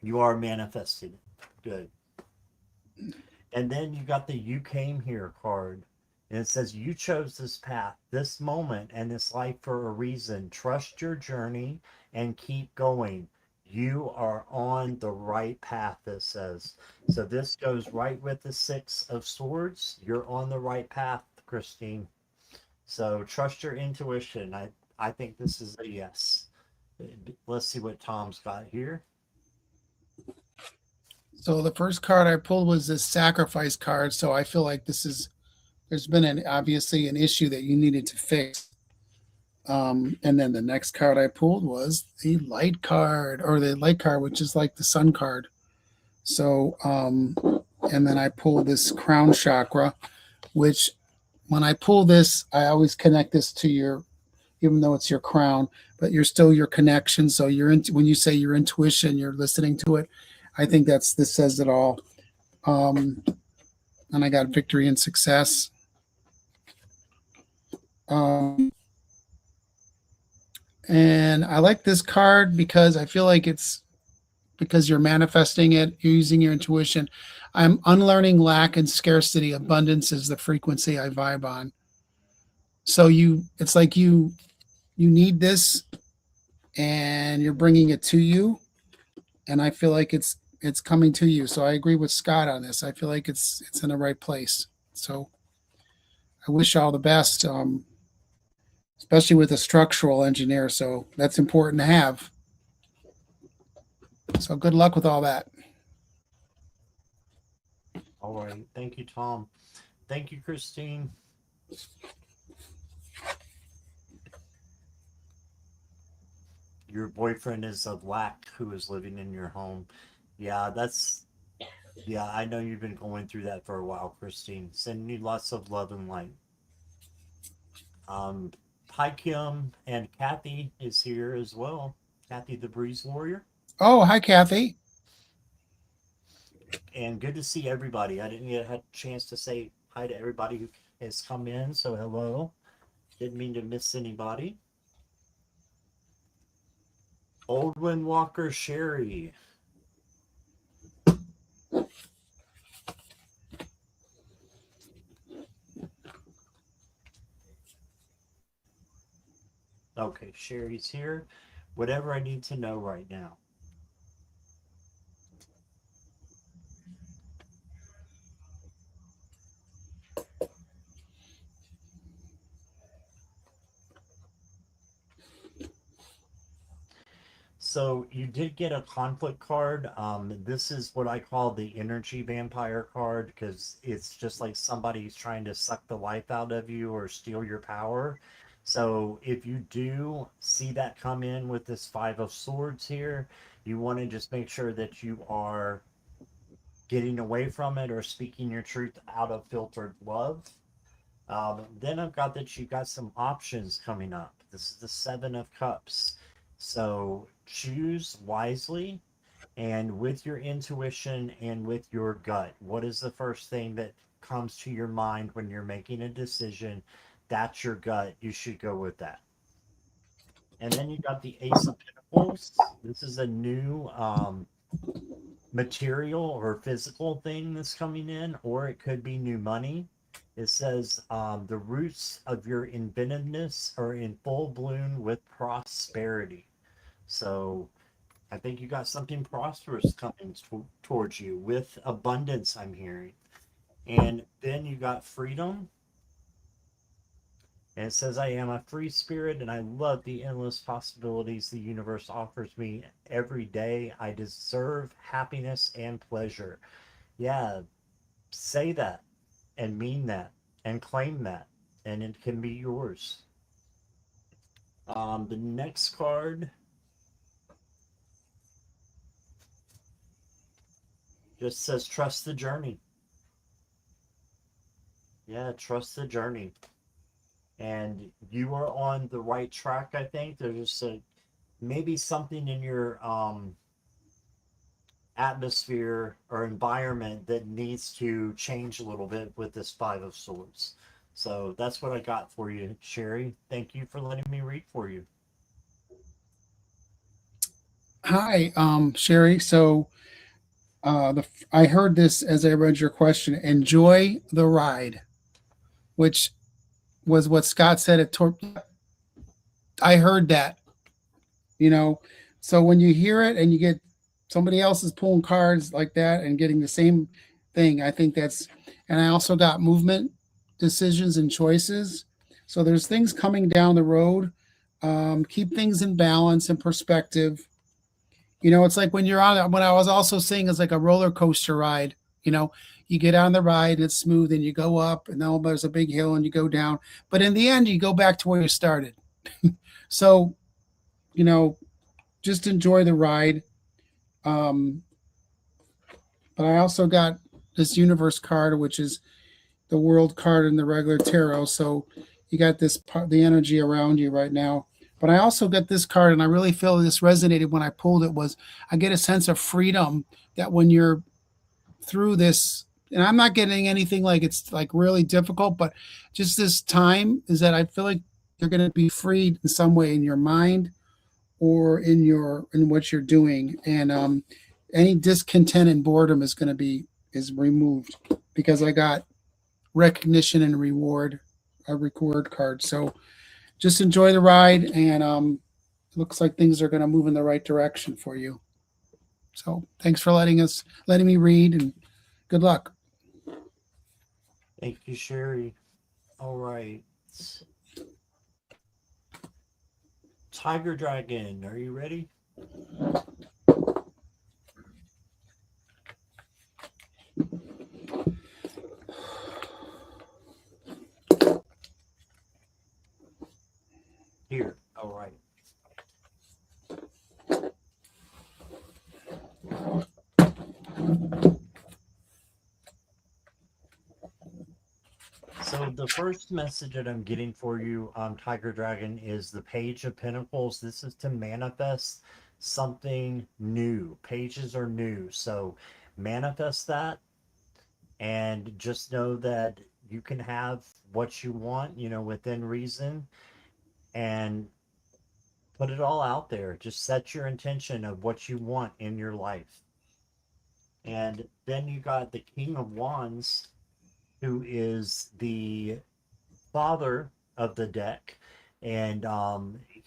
You are manifesting it. Good. And then you got the You Came Here card. And it says, you chose this path, this moment, and this life for a reason. Trust your journey and keep going. You are on the right path, it says. So this goes right with the Six of Swords. You're on the right path, Christine. So trust your intuition. I think this is a yes. Let's see what Tom's got here. So the first card I pulled was this sacrifice card. So I feel like there's been obviously an issue that you needed to fix. And then the next card I pulled was the light card, or the light card, which is like the sun card. So, and then I pulled this crown chakra, which when I pull this, I always connect this to your, even though it's your crown, but you're still your connection. So when you say your intuition, you're listening to it. I think this says it all. Um, and I got victory and success. Um, and I like this card because I feel like it's because you're manifesting it, you're using your intuition. I'm unlearning lack and scarcity. Abundance is the frequency I vibe on. So it's like you need this, and you're bringing it to you, and I feel like it's coming to you. So I agree with Scott on this. I feel like it's in the right place. So I wish you all the best, especially with a structural engineer. So that's important to have. So good luck with all that. All right. Thank you, Tom. Thank you, Christine. your boyfriend is a black who is living in your home. Yeah, yeah, I know you've been going through that for a while, Christine. Sending you lots of love and light. Um, Hi, Kim, and Kathy is here as well. Kathy, the Breeze Warrior. Oh, hi, Kathy. And good to see everybody. I didn't get a chance to say hi to everybody who has come in, so hello. Didn't mean to miss anybody. Old Windwalker Sherry. Okay, Sherry's here. Whatever I need to know right now. So you did get a conflict card. This is what I call the energy vampire card because it's just like somebody's trying to suck the life out of you or steal your power. So if you do see that come in with this Five of Swords here, you want to just make sure that you are getting away from it or speaking your truth out of filtered love. Then I've got that you've got some options coming up. This is the Seven of Cups. So choose wisely and with your intuition and with your gut. What is the first thing that comes to your mind when you're making a decision? That's your gut. You should go with that. And then you got the Ace of Pentacles. This is a new material or physical thing that's coming in, or it could be new money. It says the roots of your inventiveness are in full bloom with prosperity. So I think you got something prosperous coming towards you with abundance, I'm hearing. And then you got freedom. And it says, I am a free spirit and I love the endless possibilities the universe offers me every day. I deserve happiness and pleasure. Yeah, say that and mean that and claim that, and it can be yours. The next card just says, trust the journey. Yeah, trust the journey. And you are on the right track, I think. There's just maybe something in your atmosphere or environment that needs to change a little bit with this Five of Swords. So that's what I got for you, Sherry. Thank you for letting me read for you. Hi, Sherry. So I heard this as I read your question. Enjoy the ride, which was what Scott said at I heard that, you know. So when you hear it and you get somebody else is pulling cards like that and getting the same thing, I think that's. And I also got movement, decisions, and choices. So there's things coming down the road. Keep things in balance and perspective. It's like when you're on. When I was also saying it's like a roller coaster ride. You know, you get on the ride and it's smooth, and you go up, and then there's a big hill, and you go down. But in the end, you go back to where you started. So you know, just enjoy the ride. Um, but I also got this universe card, which is the world card in the regular tarot. So you got the energy around you right now. But I also got this card, and I really feel this resonated when I pulled it. Was I get a sense of freedom that when you're through this, and I'm not getting anything like it's like really difficult, but just this time is that I feel like you're going to be freed in some way in your mind or in what you're doing, and any discontent and boredom is removed because I got recognition and reward, a reward card. So just enjoy the ride, and it looks like things are going to move in the right direction for you. So thanks for letting me read, and good luck. Thank you, Sherry. All right. Tiger Dragon, are you ready? Here. All right. So the first message that I'm getting for you, Tiger Dragon, is the Page of Pentacles. This is to manifest something new. Pages are new, so manifest that, and just know that you can have what you want, within reason, and put it all out there. Just set your intention of what you want in your life. And then you got the King of Wands, who is the father of the deck, and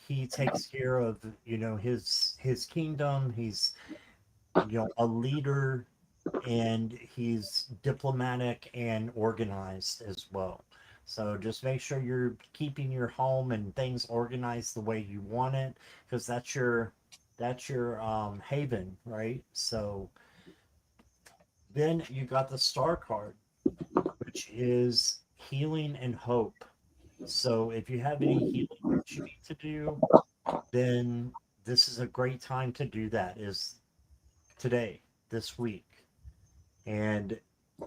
he takes care of his kingdom. He's a leader, and he's diplomatic and organized as well. So just make sure you're keeping your home and things organized the way you want it, because that's your haven, right? So then you got the Star card, which is healing and hope. So if you have any healing that you need to do, then this is a great time to do that, is today, this week. And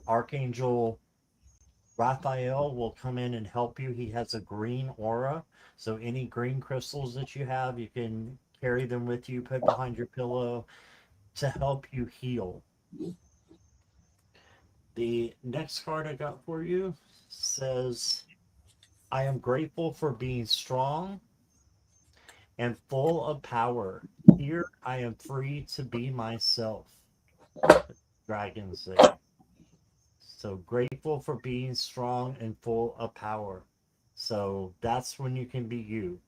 Archangel Raphael will come in and help you. He has a green aura. So any green crystals that you have, you can carry them with you, put behind your pillow to help you heal. The next card I got for you says, I am grateful for being strong and full of power. Here I am free to be myself, dragons say. So grateful for being strong and full of power. So that's when you can be you.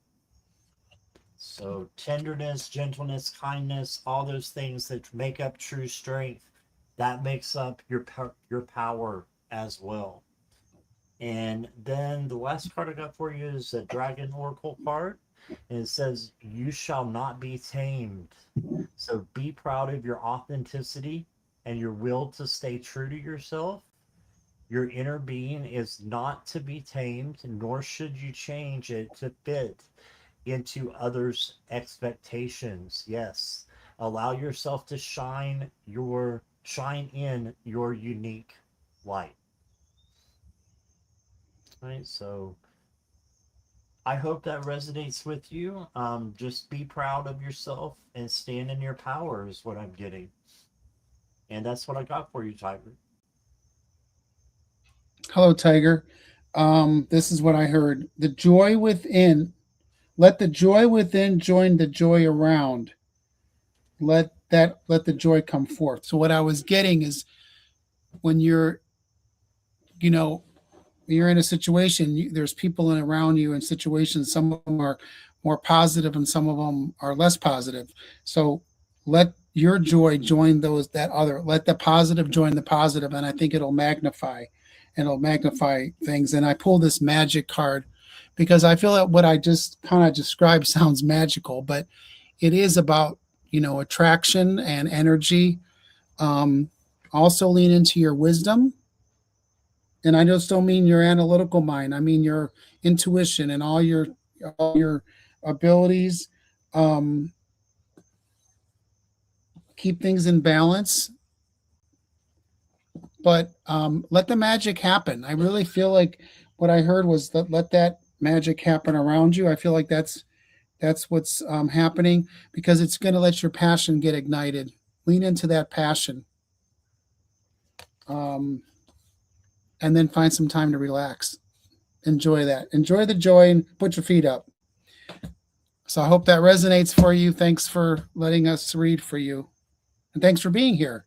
So tenderness, gentleness, kindness, all those things that make up true strength, that makes up your power as well. And then the last card I got for you is a Dragon Oracle card. And it says, you shall not be tamed. So be proud of your authenticity and your will to stay true to yourself. Your inner being is not to be tamed, nor should you change it to fit into others' expectations. Yes. Allow yourself to shine in your unique light. Right? So I hope that resonates with you. Just be proud of yourself and stand in your power is what I'm getting. And that's what I got for you, Tiger. Hello, Tiger. This is what I heard. The joy within, let the joy within join the joy around. Let the joy come forth. So what I was getting is when you know, you're in a situation, there's people around you in situations. Some of them are more positive, and some of them are less positive. So let your joy join those that other. Let the positive join the positive, and I think it'll magnify, and it'll magnify things. And I pull this magic card because I feel that what I just kind of described sounds magical, but it is about attraction and energy. Um, Also lean into your wisdom, and I just don't mean your analytical mind. I mean your intuition and all your abilities. Um, Keep things in balance, but let the magic happen. I really feel like what I heard was that let that magic happen around you. I feel like that's what's happening because it's going to let your passion get ignited. Lean into that passion, um, and then find some time to relax. Enjoy that. Enjoy the joy and put your feet up. So I hope that resonates for you. Thanks for letting us read for you. And thanks for being here.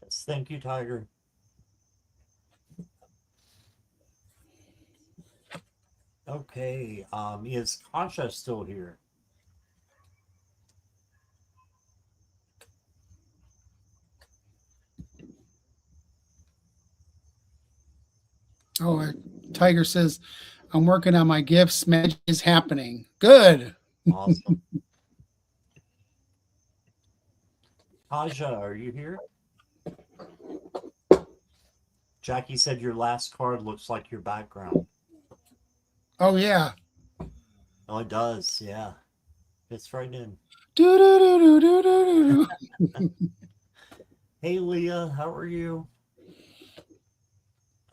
Yes, thank you, Tiger. Okay. Is Kasha still here? Oh, Tiger says, I'm working on my gifts. Magic is happening. Good. Awesome. Kaja, are you here? Jackie said your last card looks like your background. Oh, yeah. Oh, it does. Yeah. Fits right in. Do, do, do, do, do, do. Hey, Leah, how are you?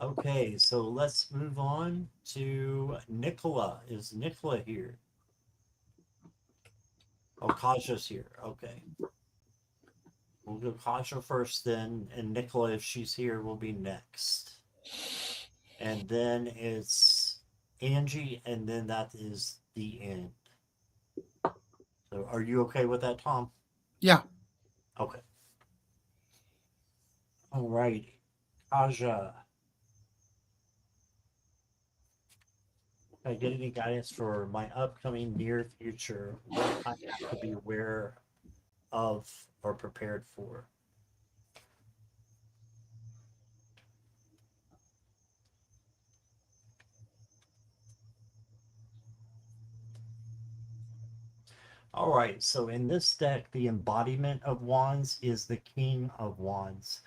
Okay, so let's move on to Nicola. Is Nicola here? Oh, Kaja's here. Okay. We'll go Kaja first then, and Nicola, if she's here, will be next. And then it's Angie, and then that is the end. So are you okay with that, Tom? Yeah. Okay. All righty. Kaja, if I get any guidance for my upcoming near future, what I have to be aware of or prepared for? All right, so in this deck, the embodiment of wands is the King of Wands.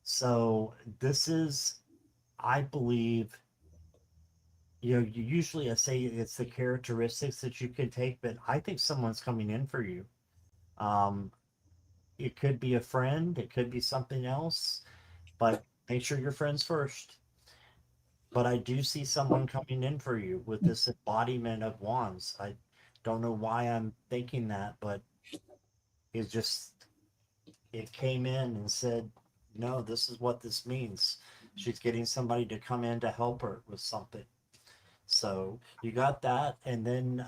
So this is, I believe, you usually I say it's the characteristics that you could take, but I think someone's coming in for you. Um, it could be a friend, it could be something else, but make sure you're friends first. But I do see someone coming in for you with this embodiment of wands. I don't know why I'm thinking that, but it just it came in and said, no, this is what this means. She's getting somebody to come in to help her with something. So you got that, and then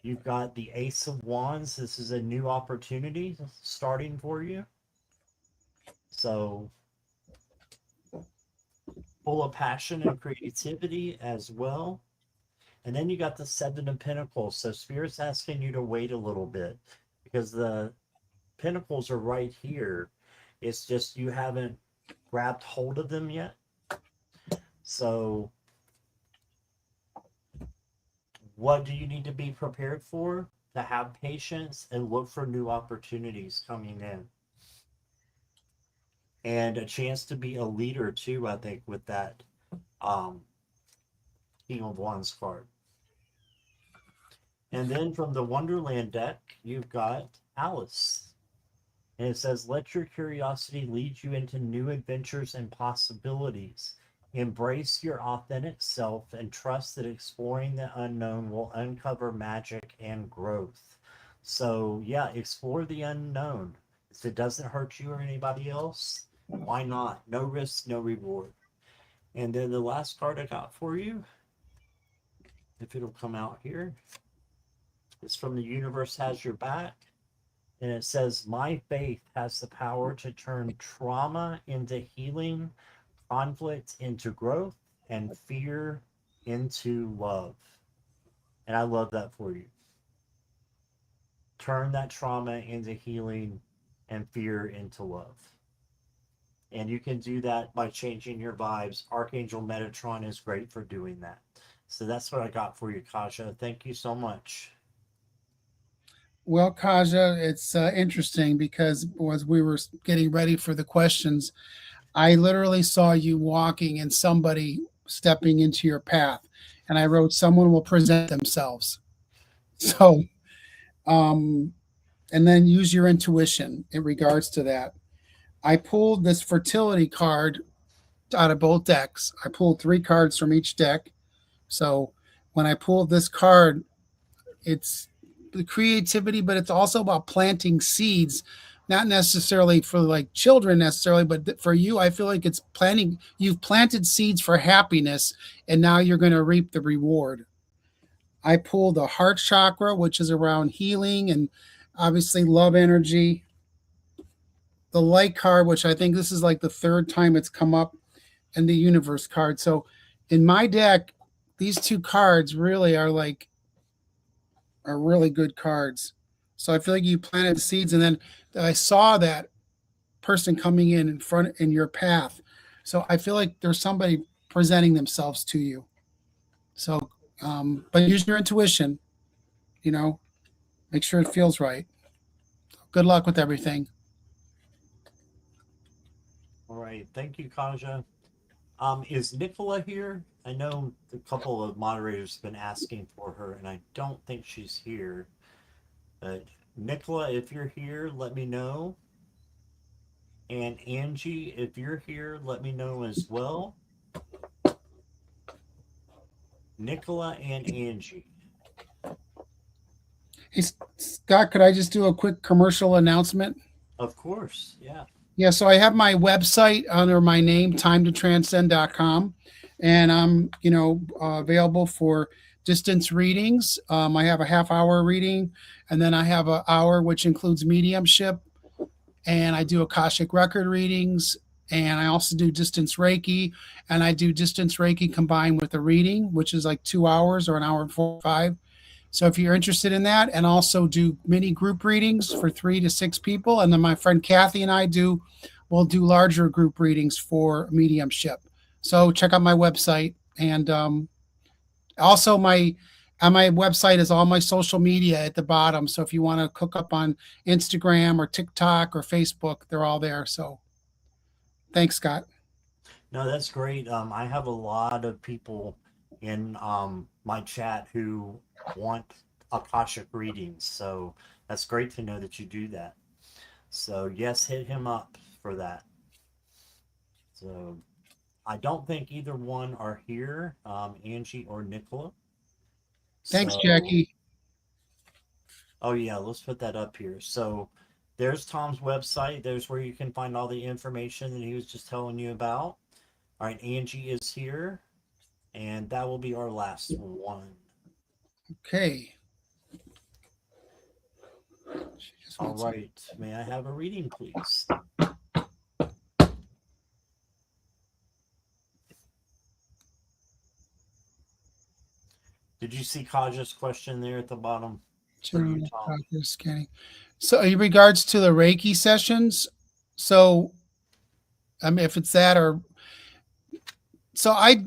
you've got the Ace of Wands. This is a new opportunity starting for you. So full of passion and creativity as well. And then you got the Seven of Pentacles. So Spirit's asking you to wait a little bit because the Pentacles are right here. It's just you haven't grabbed hold of them yet. So what do you need to be prepared for? To have patience and look for new opportunities coming in. And a chance to be a leader too, I think, with that um, King of Wands card. And then from the Wonderland deck, you've got Alice. And it says, let your curiosity lead you into new adventures and possibilities. Embrace your authentic self and trust that exploring the unknown will uncover magic and growth. So, yeah, explore the unknown. If it doesn't hurt you or anybody else, why not? No risk, no reward. And then the last card I got for you, if it'll come out here, is from the Universe Has Your Back. And it says, my faith has the power to turn trauma into healing, conflict into growth, and fear into love. And I love that for you. Turn that trauma into healing and fear into love. And you can do that by changing your vibes. Archangel Metatron is great for doing that. So that's what I got for you, Kasha. Thank you so much. Well, Kaja, it's interesting because as we were getting ready for the questions, I literally saw you walking and somebody stepping into your path. And I wrote, someone will present themselves. So, um, and then use your intuition in regards to that. I pulled this fertility card out of both decks. I pulled three cards from each deck. So when I pulled this card, it's the creativity, but it's also about planting seeds, not necessarily for like children necessarily, but for you, I feel like it's planting. You've planted seeds for happiness, and now you're going to reap the reward. I pulled the heart chakra, which is around healing and obviously love energy. The light card, which I think this is like the third time it's come up, and the universe card. So in my deck, these two cards really are really good cards. So I feel like you planted the seeds, and then I saw that person coming in front in your path. So I feel like there's somebody presenting themselves to you. So, but use your intuition. You know, make sure it feels right. Good luck with everything. All right. Thank you, Kaja. Is Nicola here? I know a couple of moderators have been asking for her, and I don't think she's here. But Nicola, if you're here, let me know. And Angie, if you're here, let me know as well. Nicola and Angie. Hey, Scott, could I just do a quick commercial announcement? Of course. Yeah. Yeah, so I have my website under my name, timetotranscend.com, and I'm, available for distance readings. I have a half hour reading, and then I have an hour which includes mediumship, and I do Akashic record readings, and I also do distance Reiki, and I do distance Reiki combined with a reading, which is like 2 hours or an hour and 45. So if you're interested in that, and also do mini group readings for 3 to 6 people, and then my friend Kathy and I will do larger group readings for mediumship. So check out my website, and also my on my website is all my social media at the bottom. So if you want to hook up on Instagram or TikTok or Facebook, they're all there. So thanks, Scott. No, that's great. I have a lot of people in my chat who want Akashic readings. So that's great to know that you do that. So yes, hit him up for that. So I don't think either one are here, Angie or Nicola. Thanks, So, Jackie. oh yeah, let's put that up here. So there's Tom's website. There's where you can find all the information that he was just telling you about. All right, Angie is here, and that will be our last one. Okay. She just All wants some. right, may I have a reading, please? Did you see Kaja's question there at the bottom for you, General Tom? progress scanning. So in regards to the Reiki sessions, so if it's that, or so I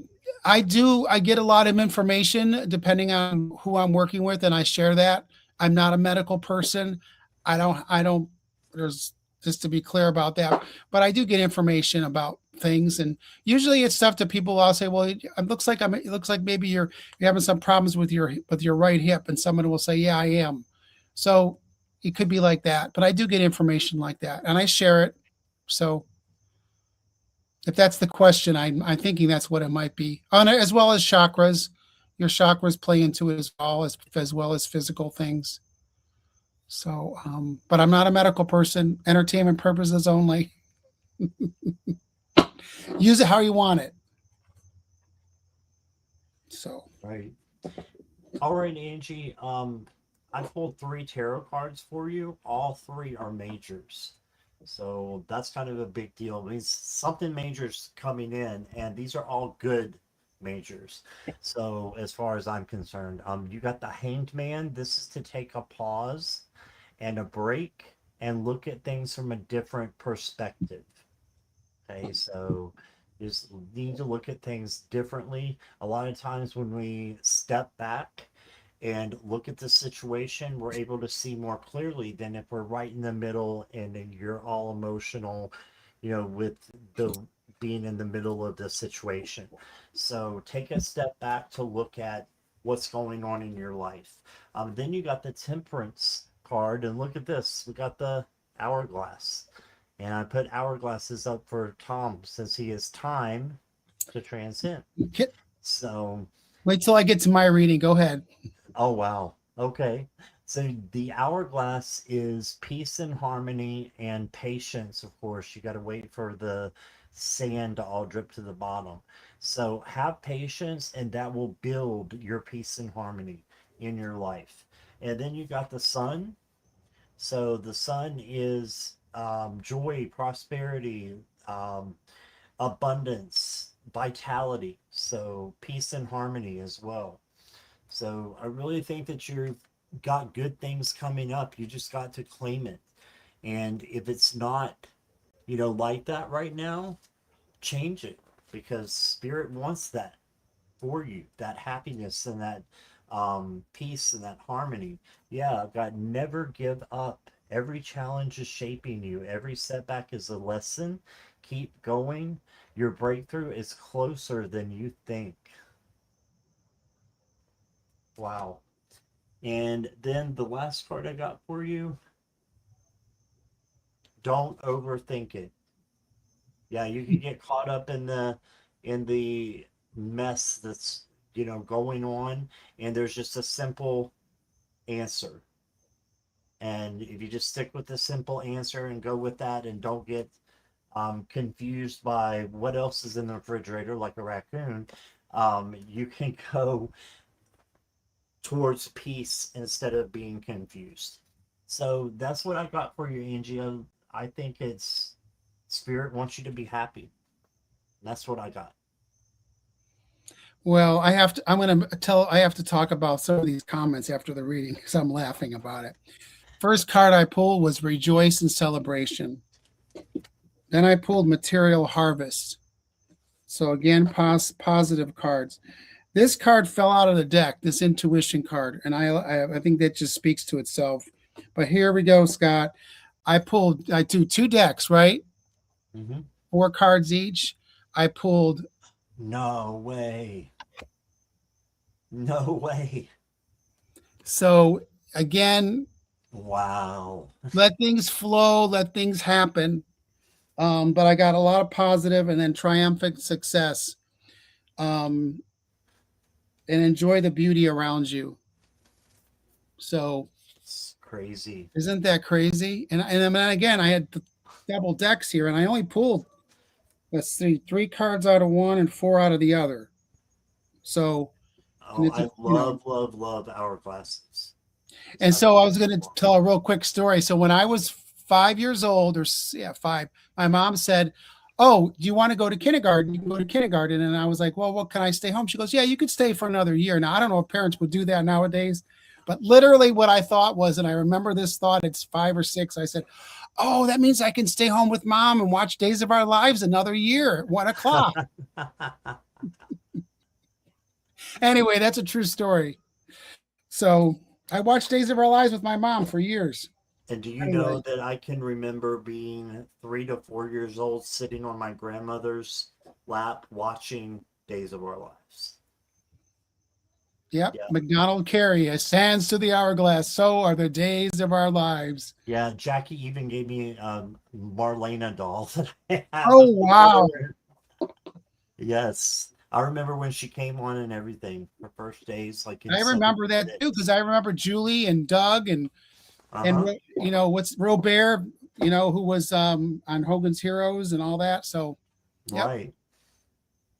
get a lot of information depending on who I'm working with, and I share that. I'm not a medical person. I don't there's just to be clear about that, but I do get information about things, and usually it's stuff that people will say, well, it looks like maybe you're having some problems with your right hip, and someone will say, yeah, I am. So it could be like that, but I do get information like that, and I share it. So if that's the question, I'm thinking that's what it might be. On as well as chakras, your chakras play into it as well as physical things. So, but I'm not a medical person. Entertainment purposes only. Use it how you want it. So, Right. All right, Angie. I pulled three tarot cards for you. All three are majors. So that's kind of a big deal. It means something major's coming in, and these are all good majors. So as far as I'm concerned, you got the Hanged Man. This is to take a pause and a break and look at things from a different perspective. Okay, so you just need to look at things differently. A lot of times when we step back and look at the situation, we're able to see more clearly than if we're right in the middle and then you're all emotional, with the being in the middle of the situation. So take a step back to look at what's going on in your life. Then you got the Temperance card, and look at this. We got the Hourglass. And I put hourglasses up for Tom since he has time to transcend. So, wait till I get to my reading. Go ahead. oh wow. Okay. So the hourglass is peace and harmony and patience, of course. You got to wait for the sand to all drip to the bottom. So have patience, and that will build your peace and harmony in your life. And then you got the sun. So the sun is joy, prosperity, um, abundance, vitality. So peace and harmony as well. So I really think that you've got good things coming up. You just got to claim it. And if it's not, like that right now, change it because spirit wants that for you, that happiness and that peace and that harmony. Yeah, I've got never give up. Every challenge is shaping you. Every setback is a lesson. Keep going. Your breakthrough is closer than you think. Wow. And then the last card I got for you, don't overthink it. Yeah, you can get caught up in the mess that's, going on, and there's just a simple answer. And if you just stick with the simple answer and go with that and don't get confused by what else is in the refrigerator like a raccoon, you can go towards peace instead of being confused. So that's what I got for you, Angie. I think it's spirit wants you to be happy. That's what I got. Well, I have to talk about some of these comments after the reading because I'm laughing about it. First card I pulled was Rejoice and Celebration. Then I pulled Material Harvest. So again, positive cards. This card fell out of the deck, this intuition card, and I think that just speaks to itself. But here we go, Scott. I do two decks, right? Mm-hmm. 4 cards each. I pulled. No way. No way. So again, Wow. let things flow, let things happen. But I got a lot of positive and then triumphant success. Um, and enjoy the beauty around you. So It's crazy. isn't that crazy? And then again, I had the double decks here, and I only pulled, let's see, 3 cards out of one and 4 out of the other. So, and Oh, it's I love, love, love hourglasses. It's and so I was absolutely going to wonderful. tell a real quick story. So when I was 5 years old, or yeah, 5, my mom said, "Oh, do you want to go to kindergarten? You can go to kindergarten." And I was like, "Well, what can I stay home?" She goes, "Yeah, you could stay for another year." Now I don't know if parents would do that nowadays, but literally what I thought was, and I remember this thought. It's 5 or 6. I said, "Oh, that means I can stay home with mom and watch Days of Our Lives another year at 1 o'clock." Anyway, that's a true story. So I watched Days of Our Lives with my mom for years. And do you know Anyway, that I can remember being 3 to 4 years old, sitting on my grandmother's lap watching Days of Our Lives? yep, Yeah. McDonald Carey, as sands to the hourglass, so are the days of our lives. Yeah. Jackie even gave me Marlena doll that I have Oh, of the wow. mirror. Yes. I remember when she came on and everything, her first days, like in I remember that too, because 76. I remember Julie and Doug and Uh-huh. what's Robert, who was on Hogan's Heroes and all that. So, yep, Right.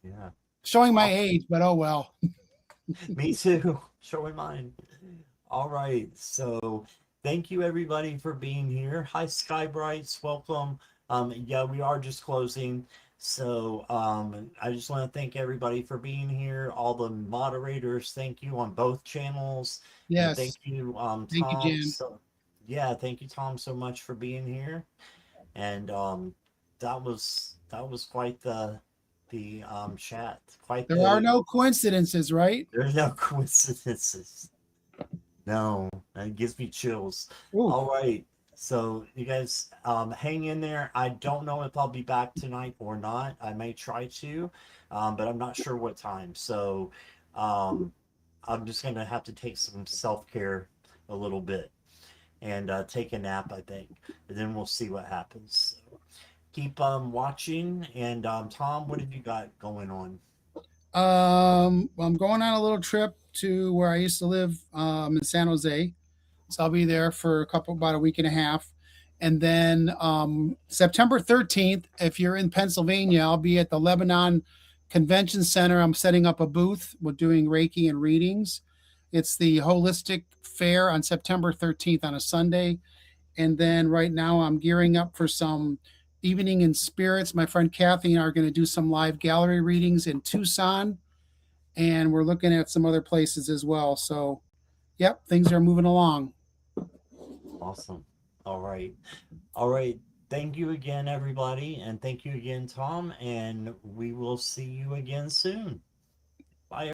Yeah. showing my Awesome. age, but oh well. Me too. Showing mine. All right. So thank you everybody for being here. Hi, Sky Brights. Welcome. Yeah, we are just closing. So I just want to thank everybody for being here. All the moderators, thank you on both channels. And thank Yes, you, thank you, Tom. Jan. So yeah, thank you, Tom, so much for being here. And that was quite the chat. Quite There are the no coincidences, right? There's no coincidences. No, that gives me chills. Ooh, All right. So you guys hang in there. I don't know if I'll be back tonight or not. I may try to, but I'm not sure what time. So um, I'm just gonna have to take some self-care a little bit and take a nap, I think. And then we'll see what happens. So keep watching. And Tom, what have you got going on? I'm going on a little trip to where I used to live in San Jose. So I'll be there for about a week and a half. And then September 13th, if you're in Pennsylvania, I'll be at the Lebanon Convention Center. I'm setting up a booth. We're doing Reiki and readings. It's the holistic fair on September 13th on a Sunday. And then right now I'm gearing up for some evening in spirits. My friend Kathy and I are going to do some live gallery readings in Tucson. And we're looking at some other places as well. So, yep, things are moving along. Awesome. All right. All right. Thank you again, everybody. And thank you again, Tom. And we will see you again soon.